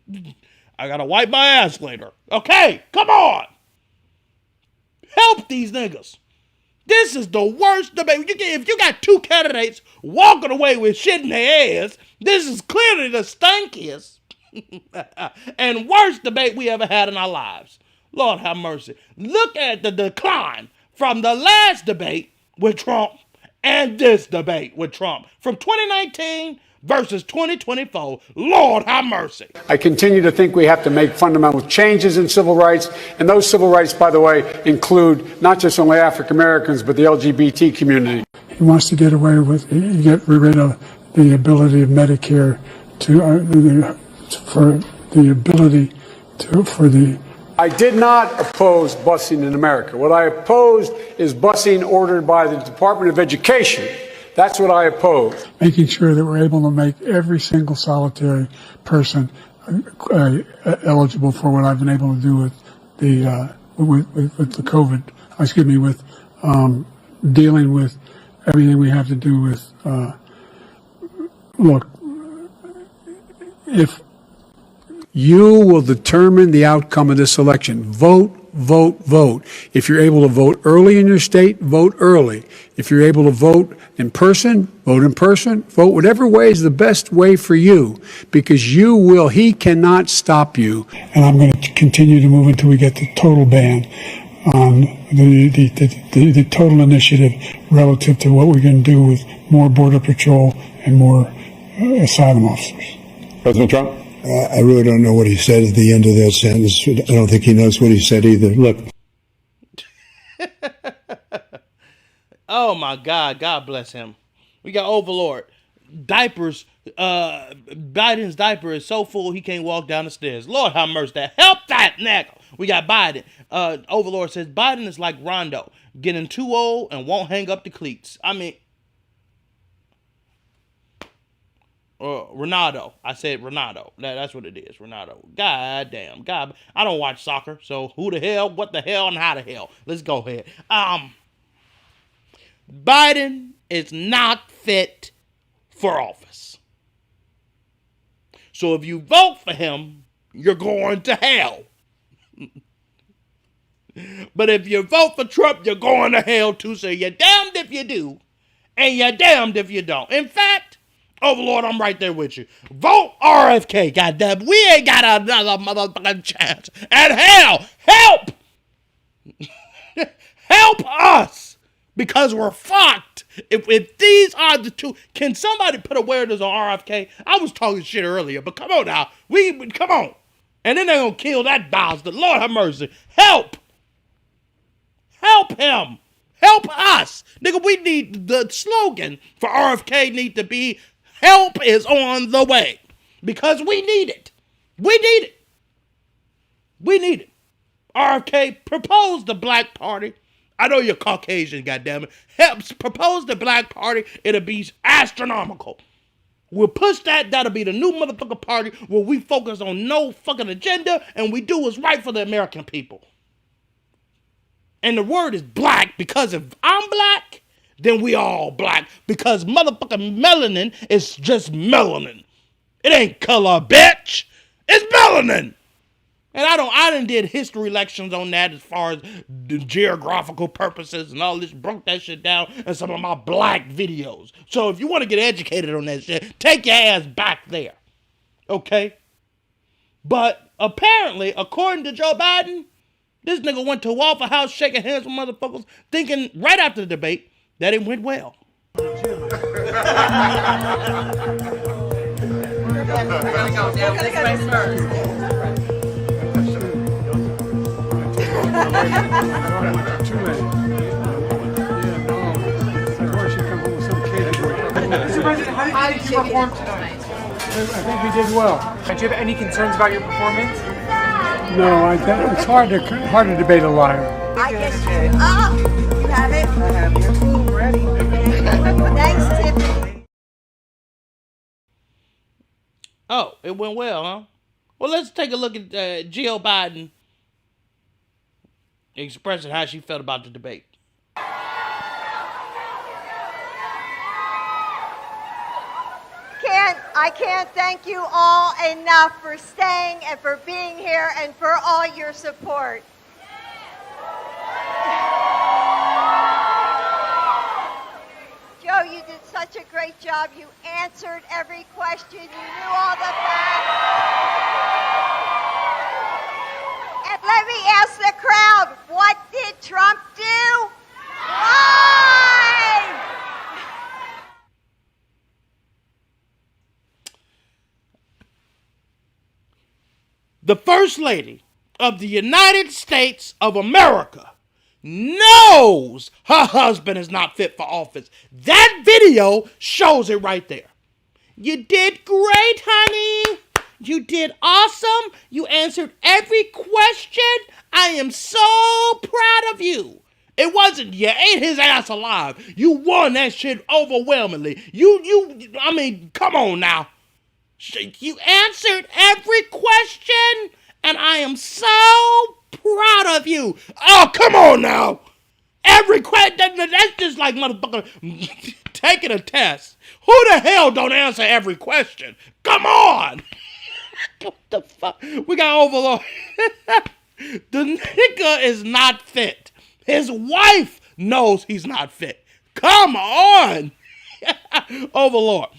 [SPEAKER 3] I gotta wipe my ass later. Okay, come on. Help these niggas. This is the worst debate. If you got two candidates walking away with shit in their ass, this is clearly the stinkiest and worst debate we ever had in our lives. Lord have mercy. Look at the decline from the last debate with Trump and this debate with Trump from 2019 versus 2024. Lord have mercy.
[SPEAKER 21] I continue to think we have to make fundamental changes in civil rights. And those civil rights, by the way, include not just only African Americans, but the LGBT community.
[SPEAKER 15] He wants to get away with, get rid of the ability of Medicare
[SPEAKER 21] I did not oppose busing in America. What I opposed is busing ordered by the Department of Education. That's what I oppose.
[SPEAKER 15] Making sure that we're able to make every single solitary person eligible for what I've been able to do with the with COVID. With dealing with everything we have to do with. Look, if you will determine the outcome of this election, vote. If you're able to vote early in your state, vote early. If you're able to vote in person, vote in person. Vote whatever way is the best way for you, because he cannot stop you. And I'm going to continue to move until we get the total ban on the total initiative relative to what we're going to do with more Border Patrol and more asylum officers.
[SPEAKER 22] President Trump?
[SPEAKER 18] I really don't know what he said at the end of that sentence. I don't think he knows what he said either. Look.
[SPEAKER 3] Oh my God. God bless him. We got Overlord. Diapers. Biden's diaper is so full he can't walk down the stairs. Lord have mercy. Help that nigga. We got Biden. Overlord says Biden is like Rondo, getting too old and won't hang up the cleats. I mean, Ronaldo. I said Ronaldo. That's what it is. Ronaldo. God damn. God. I don't watch soccer, so who the hell, what the hell, and how the hell? Let's go ahead. Biden is not fit for office. So if you vote for him, you're going to hell. But if you vote for Trump, you're going to hell too. So you're damned if you do, and you're damned if you don't. In fact, Overlord, I'm right there with you. Vote RFK, goddamn. We ain't got another motherfucking chance. And hell, help! Help us! Because we're fucked. If these are the two, can somebody put awareness on RFK? I was talking shit earlier, but come on now. Come on. And then they're going to kill that bastard. Lord have mercy. Help! Help him! Help us! Nigga, we need, the slogan for RFK need to be, help is on the way. Because we need it. We need it. We need it. RFK, propose the Black Party. I know you're Caucasian, goddammit. Helps propose the Black Party. It'll be astronomical. We'll push that. That'll be the new motherfucking party where we focus on no fucking agenda and we do what's right for the American people. And the word is black because if I'm black, then we all black. Because motherfucking melanin is just melanin. It ain't color, bitch. It's melanin. And I done did history lections on that as far as the geographical purposes and all this, broke that shit down in some of my black videos. So if you want to get educated on that shit, take your ass back there. Okay? But apparently, according to Joe Biden, this nigga went to Waffle House shaking hands with motherfuckers, thinking right after the debate that it went well.
[SPEAKER 23] Mr. President, how did you perform tonight?
[SPEAKER 15] I think we did well.
[SPEAKER 23] Do you have any concerns about your performance?
[SPEAKER 15] No, it's hard to debate a liar.
[SPEAKER 24] I guess you have it. I have your food ready. Thanks, Tiffany.
[SPEAKER 3] Oh, it went well, huh? Well, let's take a look at Joe Biden expressing how she felt about the debate.
[SPEAKER 24] I can't thank you all enough for staying and for being here and for all your support. Joe, you did such a great job. You answered every question. You knew all the facts. And let me ask the crowd, what did Trump do? Why?
[SPEAKER 3] The First Lady of the United States of America knows her husband is not fit for office. That video shows it right there. You did great, honey. You did awesome. You answered every question. I am so proud of you. It wasn't you ate his ass alive. You won that shit overwhelmingly. I mean, come on now. You answered every question, and I am so proud of you. Oh, come on now. Every question, that's just like motherfucker taking a test. Who the hell don't answer every question? Come on. What the fuck? We got Overlord. The nigga is not fit. His wife knows he's not fit. Come on. Overlord,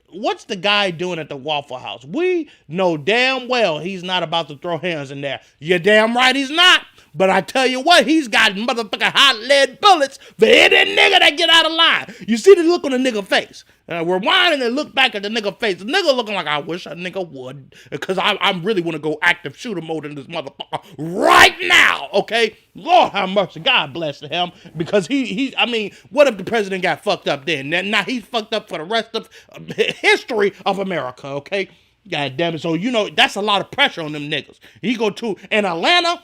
[SPEAKER 3] what's the guy doing at the Waffle House? We know damn well he's not about to throw hands in there. You're damn right he's not. But I tell you what, he's got motherfucking hot lead bullets for any nigga that get out of line. You see the look on the nigga face. Rewind and look back at the nigga face. The nigga looking like, I wish a nigga would. Because I really want to go active shooter mode in this motherfucker right now, okay? Lord have mercy. God bless him. Because I mean, what if the president got fucked up then? Now he's fucked up for the rest of history of America, okay? God damn it. So, that's a lot of pressure on them niggas. He go to, in Atlanta,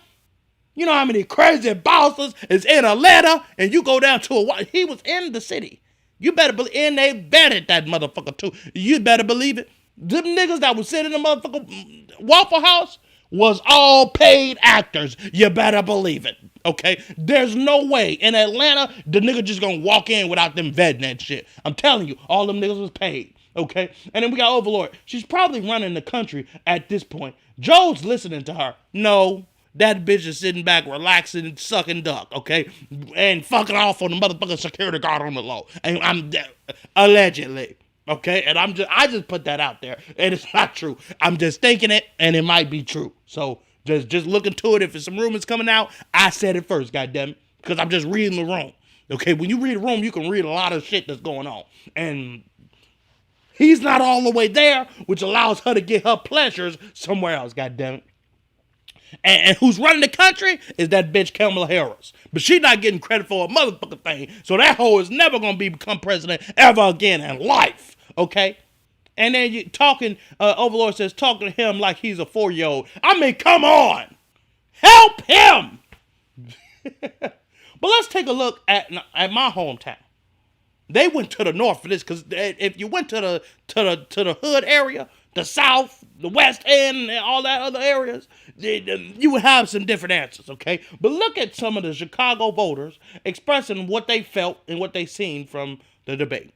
[SPEAKER 3] you know how many crazy bosses is in Atlanta, and you go down to he was in the city. You better believe, and they betted that motherfucker too. You better believe it. Them niggas that was sitting in the motherfucker Waffle House was all paid actors. You better believe it. Okay? There's no way in Atlanta the nigga just gonna walk in without them vetting that shit. I'm telling you, all them niggas was paid. Okay? And then we got Overlord. She's probably running the country at this point. Joe's listening to her. No. That bitch is sitting back, relaxing, sucking duck, okay? And fucking off on the motherfucking security guard on the low. And I'm allegedly, okay? And I just put that out there. And it's not true. I'm just thinking it, and it might be true. So just look into it. If there's some rumors coming out, I said it first, goddammit. Because I'm just reading the room. Okay, when you read the room, you can read a lot of shit that's going on. And he's not all the way there, which allows her to get her pleasures somewhere else, goddammit. And who's running the country is that bitch Kamala Harris. But she's not getting credit for a motherfucking thing. So that hoe is never going to become president ever again in life. Okay? And then you talking, Overlord says, talking to him like he's a 4-year-old. I mean, come on. Help him. But let's take a look at my hometown. They went to the north for this because if you went to the hood area, the south, the west end, and all that other areas, you would have some different answers, okay? But look at some of the Chicago voters expressing what they felt and what they seen from the debate.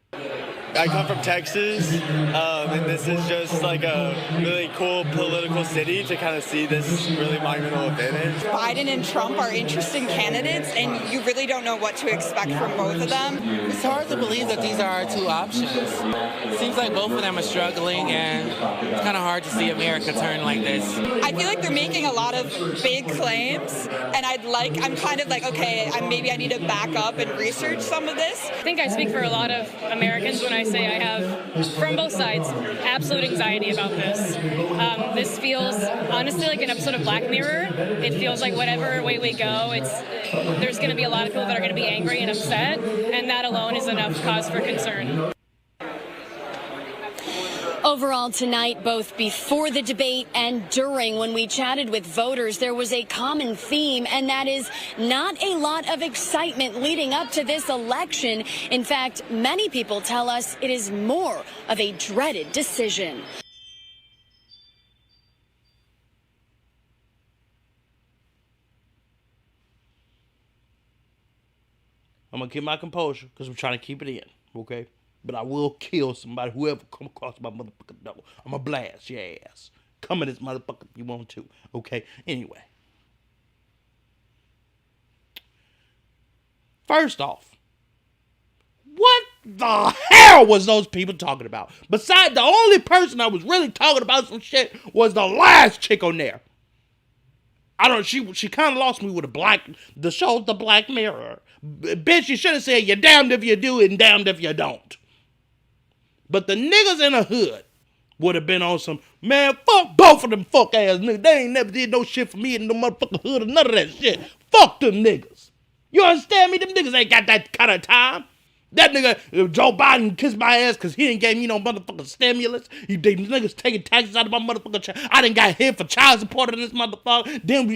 [SPEAKER 1] I come from Texas, and this is just like a really cool political city to kind of see this really monumental event.
[SPEAKER 2] Biden and Trump are interesting candidates, and you really don't know what to expect from both of them.
[SPEAKER 4] It's hard to believe that these are our two options. It seems like both of them are struggling, and it's kind of hard to see America turn like this.
[SPEAKER 2] I feel like they're making a lot of big claims, and I'm kind of like, okay, maybe I need to back up and research some of this.
[SPEAKER 22] I think I speak for a lot of Americans when I say I have, from both sides, absolute anxiety about this. This feels honestly like an episode of Black Mirror. It feels like whatever way we go, there's going to be a lot of people that are going to be angry and upset, and that alone is enough cause for concern.
[SPEAKER 25] Overall tonight, both before the debate and during, when we chatted with voters, there was a common theme, and that is not a lot of excitement leading up to this election. In fact, many people tell us it is more of a dreaded decision.
[SPEAKER 3] I'm gonna keep my composure because I'm trying to keep it in, okay? But I will kill somebody, whoever come across my motherfucking door. I'm gonna blast your ass. Come at this motherfucker if you want to, okay? Anyway. First off, what the hell was those people talking about? Besides, the only person I was really talking about some shit was the last chick on there. I don't. She kind of lost me with the show, The Black Mirror. Bitch, you should have said you're damned if you do and damned if you don't. But the niggas in the hood would have been on some, man, fuck both of them fuck ass niggas. They ain't never did no shit for me in no motherfucking hood or none of that shit. Fuck them niggas. You understand me? Them niggas ain't got that kind of time. That nigga, Joe Biden kissed my ass because he ain't gave me no motherfucking stimulus. They niggas taking taxes out of my motherfucking child. I done got hit for child support in this motherfucker. Then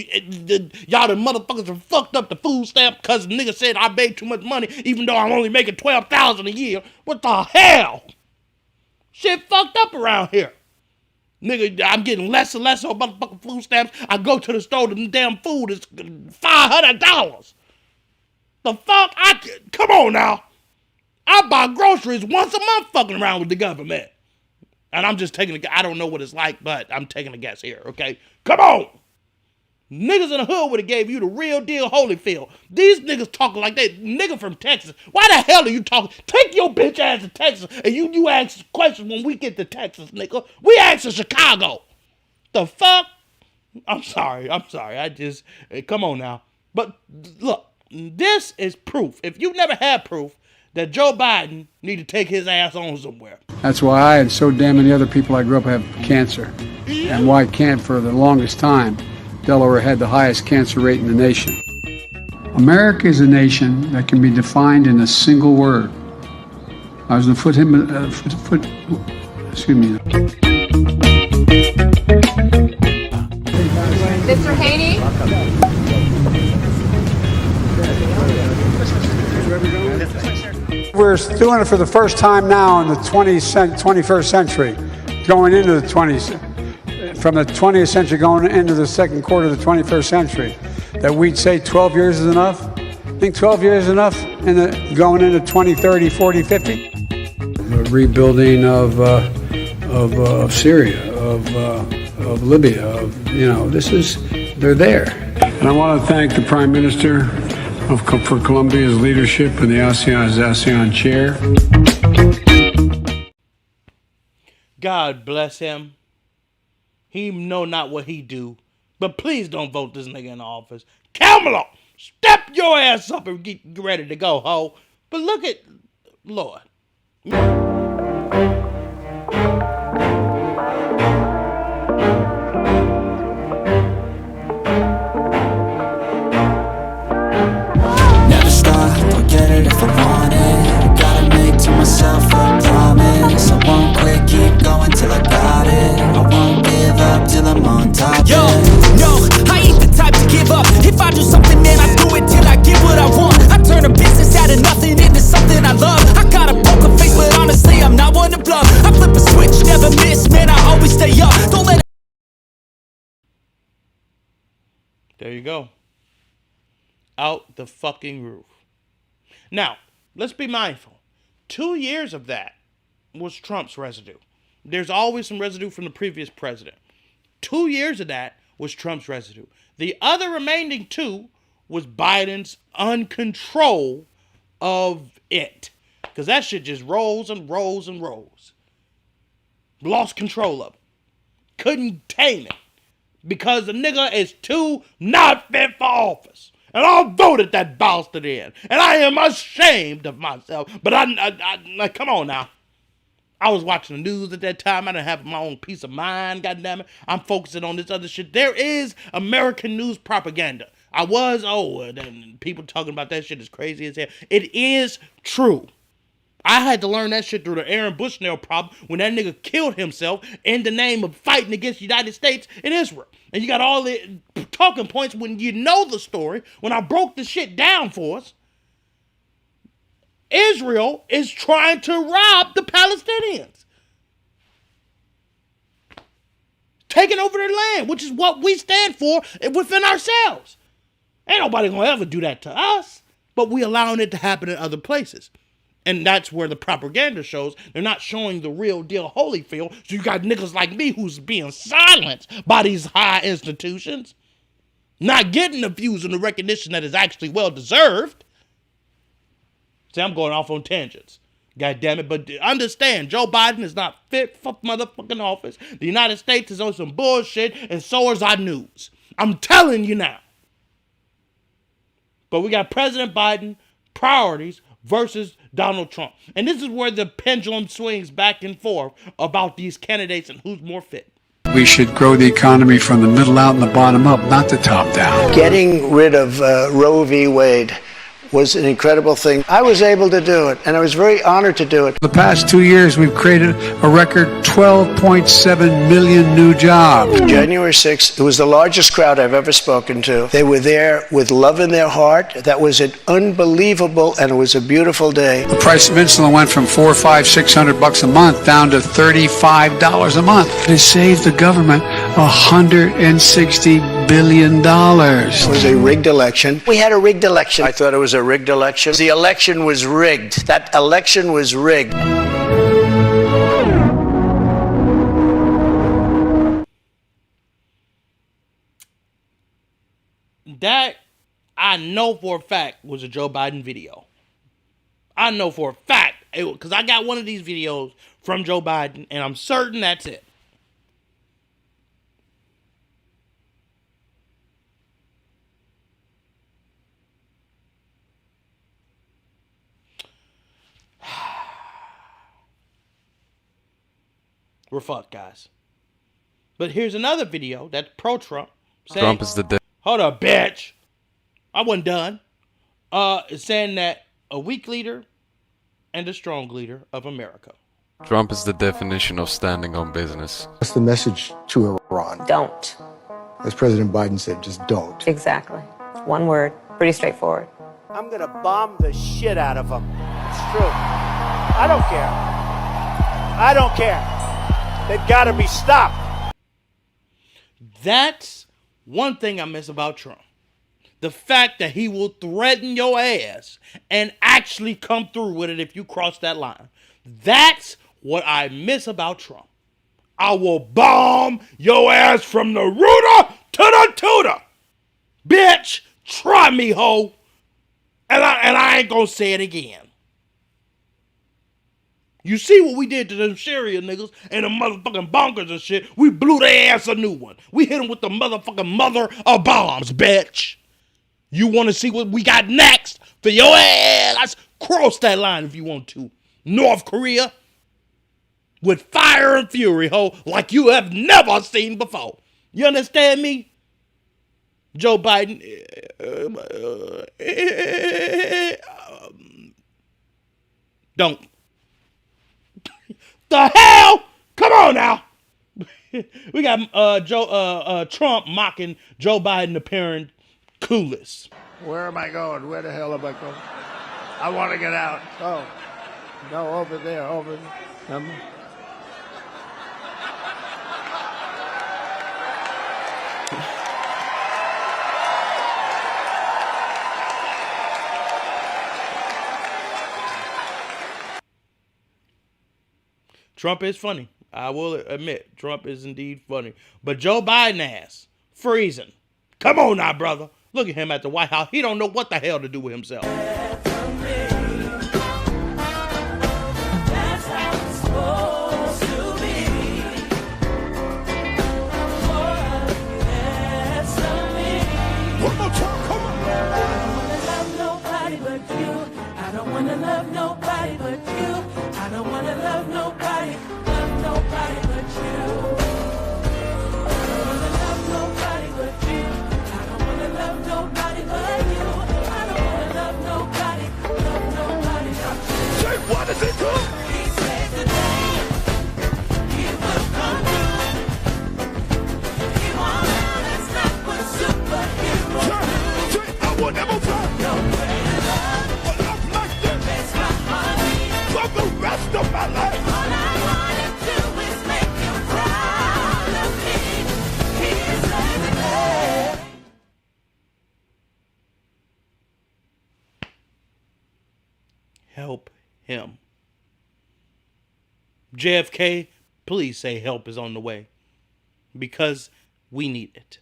[SPEAKER 3] y'all the motherfuckers are fucked up the food stamp because the nigga said I made too much money even though I'm only making $12,000 a year. What the hell? Shit fucked up around here. Nigga, I'm getting less and less on motherfucking food stamps. I go to the store, the damn food is $500. The fuck? Come on now. I buy groceries once a month fucking around with the government. And I'm just taking I don't know what it's like, but I'm taking a guess here, okay? Come on! Niggas in the hood would have gave you the real deal Holyfield. These niggas talking like that. Nigga from Texas. Why the hell are you talking? Take your bitch ass to Texas and you ask questions when we get to Texas, nigga. We ask in Chicago. The fuck? I'm sorry. Come on now. But look, this is proof. If you never had proof that Joe Biden need to take his ass on somewhere.
[SPEAKER 21] That's why I and so damn many other people I grew up have cancer. And why can't for the longest time, Delaware had the highest cancer rate in the nation. America is a nation that can be defined in a single word. I was going to excuse me.
[SPEAKER 24] Mr. Haney?
[SPEAKER 21] We're doing it for the first time now in the 21st century, going into the 20th, from the 20th century going into the second quarter of the 21st century, that we'd say 12 years is enough. I think 12 years is enough going into 20, 30, 40, 50. The rebuilding of Syria, of Libya, they're there. And I want to thank the Prime Minister for Colombia's leadership in the ASEAN chair.
[SPEAKER 3] God bless him. He know not what he do. But please don't vote this nigga in office. Kamala, step your ass up and get ready to go, ho. But look at Lord.
[SPEAKER 5] If I want it, gotta make to myself a promise. I won't quit, keep going till I got it. I won't give up till I'm on top. Yo, no, I ain't the type to give up. If I do something, man, I do it till I get what I want. I turn a business out of nothing into something I love. I got a poker face, but honestly, I'm not one to bluff. I flip a switch, never miss, man, I always stay up. Don't let it.
[SPEAKER 3] There you go. Out the fucking roof. Now, let's be mindful. 2 years of that was Trump's residue. There's always some residue from the previous president. 2 years of that was Trump's residue. The other remaining 2 was Biden's uncontrol of it. Because that shit just rolls and rolls and rolls. Lost control of it. Couldn't tame it. Because the nigga is too not fit for office. And I voted that bastard in. And I am ashamed of myself. But I come on now. I was watching the news at that time. I didn't have my own peace of mind, goddammit. I'm focusing on this other shit. There is American news propaganda. I was old, and people talking about that shit is crazy as hell. It is true. I had to learn that shit through the Aaron Bushnell problem when that nigga killed himself in the name of fighting against the United States and Israel. And you got all the talking points when you know the story. When I broke the shit down for us, Israel is trying to rob the Palestinians. Taking over their land, which is what we stand for within ourselves. Ain't nobody gonna ever do that to us. But but we allowing it to happen in other places. And that's where the propaganda shows. They're not showing the real deal Holyfield. So you got niggas like me who's being silenced by these high institutions, not getting the views and the recognition that is actually well deserved. See, I'm going off on tangents. God damn it. But understand, Joe Biden is not fit for motherfucking office. The United States is on some bullshit, and so is our news. I'm telling you now. But we got President Biden priorities versus Donald Trump. And this is where the pendulum swings back and forth about these candidates and who's more fit.
[SPEAKER 21] We should grow the economy from the middle out and the bottom up, not the top down.
[SPEAKER 10] Getting rid of Roe v. Wade was an incredible thing. I was able to do it, and I was very honored to do it.
[SPEAKER 21] The past 2 years, we've created a record 12.7 million new jobs.
[SPEAKER 10] January 6th, it was the largest crowd I've ever spoken to. They were there with love in their heart. That was an unbelievable, and it was a beautiful day.
[SPEAKER 21] The price of insulin went from $400, $500, $600 a month down to $35 a month. It saved the government $160 billion.
[SPEAKER 10] It was a rigged election. We had a rigged election. I thought it was a rigged election. The election was rigged. That election was rigged.
[SPEAKER 3] That, I know for a fact, was a Joe Biden video. I know for a fact, because I got one of these videos from Joe Biden, and I'm certain that's it. We're fucked, guys. But here's another video that's pro-Trump.
[SPEAKER 6] Trump is the...
[SPEAKER 3] Hold up, bitch. I wasn't done. Saying that a weak leader and a strong leader of America.
[SPEAKER 6] Trump is the definition of standing on business.
[SPEAKER 18] What's the message to Iran?
[SPEAKER 7] Don't.
[SPEAKER 18] As President Biden said, just don't.
[SPEAKER 7] Exactly. One word. Pretty straightforward.
[SPEAKER 10] I'm going to bomb the shit out of them. It's true. I don't care. I don't care. They've got to be stopped.
[SPEAKER 3] That's one thing I miss about Trump. The fact that he will threaten your ass and actually come through with it if you cross that line. That's what I miss about Trump. I will bomb your ass from the rooter to the tutor. Bitch, try me, ho. And I ain't gonna say it again. You see what we did to them Syria niggas and the motherfucking bonkers and shit? We blew their ass a new one. We hit them with the motherfucking mother of bombs, bitch. You want to see what we got next for your ass? Let's cross that line if you want to. North Korea with fire and fury, ho, like you have never seen before. You understand me? Joe Biden. Don't. The hell? Come on now. We got Trump mocking Joe Biden appearing clueless.
[SPEAKER 10] Where am I going? Where the hell am I going? I want to get out. Oh, no, over there, over there.
[SPEAKER 3] Trump is funny. I will admit, Trump is indeed funny. But Joe Biden ass, freezing. Come on now, brother. Look at him at the White House. He don't know what the hell to do with himself.
[SPEAKER 5] One more time, come on. I don't wanna love nobody but you. I don't wanna love nobody but you. I don't wanna love nobody but you. I don't wanna love nobody but you. I don't wanna love nobody but you. Say, what does it do? He saves the day. He will come through. He won't let us not what superheroes do. Say, I will never find no greater love. A love like this makes my heart beat for the rest of my life. All I wanna do is make you cry.
[SPEAKER 3] help him. JFK, please say help is on the way. Because we need it.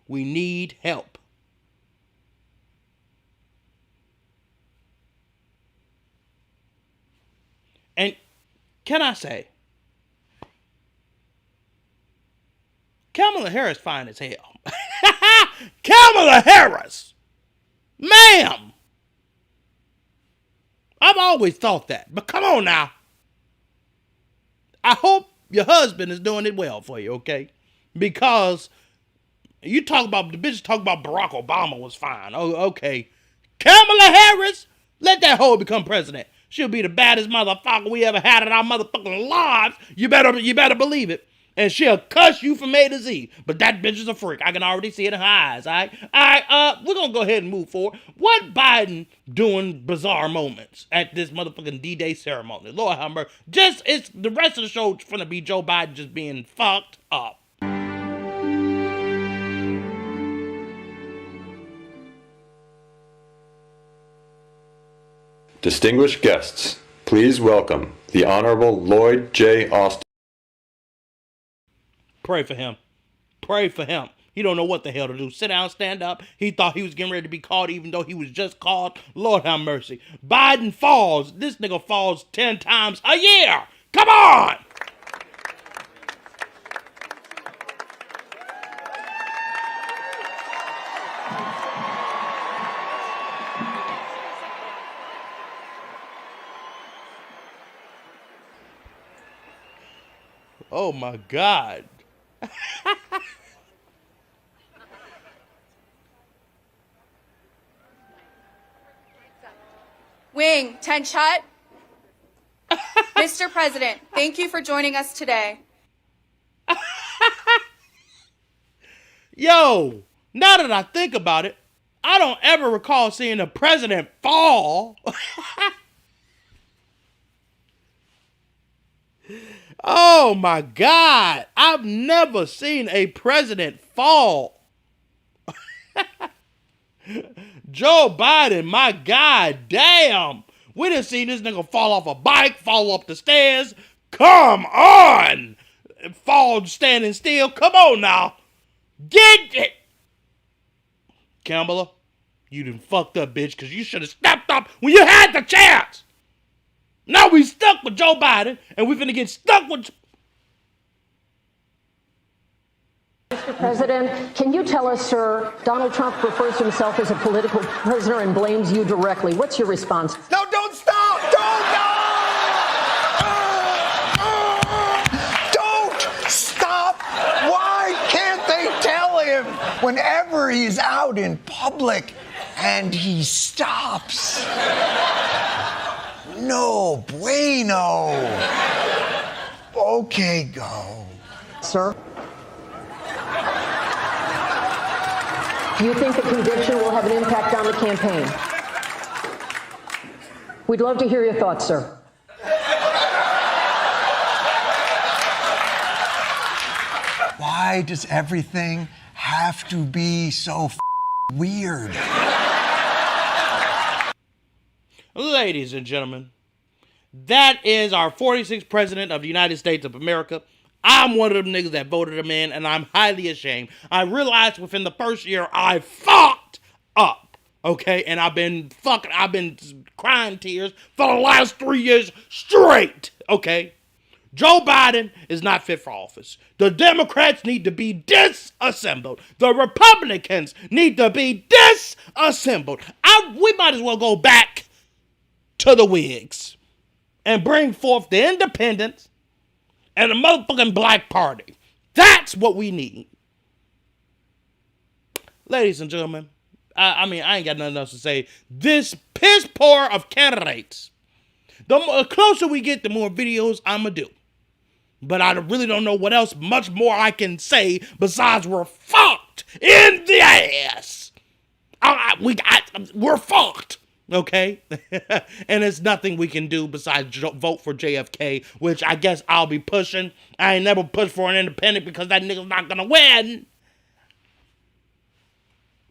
[SPEAKER 3] We need help. And can I say, Kamala Harris fine as hell. Kamala Harris! Ma'am! I've always thought that. But come on now. I hope your husband is doing it well for you, okay? Because you talk about, the bitches talk about Barack Obama was fine. Oh, okay. Kamala Harris, let that hoe become president. She'll be the baddest motherfucker we ever had in our motherfucking lives. You better believe it. And she'll cuss you from A to Z. But that bitch is a freak. I can already see it in her eyes, all right? All right, we're going to go ahead and move forward. What Biden doing bizarre moments at this motherfucking D-Day ceremony? Lord have mercy. It's the rest of the show is going to be Joe Biden just being fucked up.
[SPEAKER 8] Distinguished guests, please welcome the Honorable Lloyd J. Austin.
[SPEAKER 3] Pray for him. Pray for him. He don't know what the hell to do. Sit down, stand up. He thought he was getting ready to be called even though he was just called. Lord have mercy. Biden falls. This nigga falls 10 times a year. Come on! Oh my God.
[SPEAKER 11] Wing, 10 shut. Mr. President, thank you for joining us today.
[SPEAKER 3] Yo, now that I think about it, I don't ever recall seeing a president fall. Oh my God. I've never seen a president fall. Joe Biden, my God damn. We done seen this nigga fall off a bike, fall up the stairs. Come on. Fall standing still. Come on now. Get it. Kamala, you done fucked up, bitch, because you should have stepped up when you had the chance. Now we stuck with Joe Biden, and we finna get stuck with...
[SPEAKER 13] Mr. President, can you tell us, sir, Donald Trump refers to himself as a political prisoner and blames you directly. What's your response?
[SPEAKER 14] No, don't stop! Don't stop! Why can't they tell him whenever he's out in public and he stops? No bueno. Okay, go.
[SPEAKER 13] Sir? Do you think the conviction will have an impact on the campaign? We'd love to hear your thoughts, sir.
[SPEAKER 14] Why does everything have to be so weird?
[SPEAKER 3] Ladies and gentlemen, that is our 46th president of the United States of America. I'm one of them niggas that voted him in, and I'm highly ashamed. I realized within the first year I fucked up, okay? And I've been crying tears for the last 3 years straight, okay? Joe Biden is not fit for office. The Democrats need to be disassembled. The Republicans need to be disassembled. We might as well go back to the Whigs and bring forth the independents and the motherfucking Black Party. That's what we need. Ladies and gentlemen, I ain't got nothing else to say. This piss poor of candidates. The closer we get, the more videos I'm going to do. But I really don't know what else much more I can say besides we're fucked in the ass. We're fucked. Okay? And there's nothing we can do besides vote for JFK, which I guess I'll be pushing. I ain't never pushed for an independent because that nigga's not gonna win.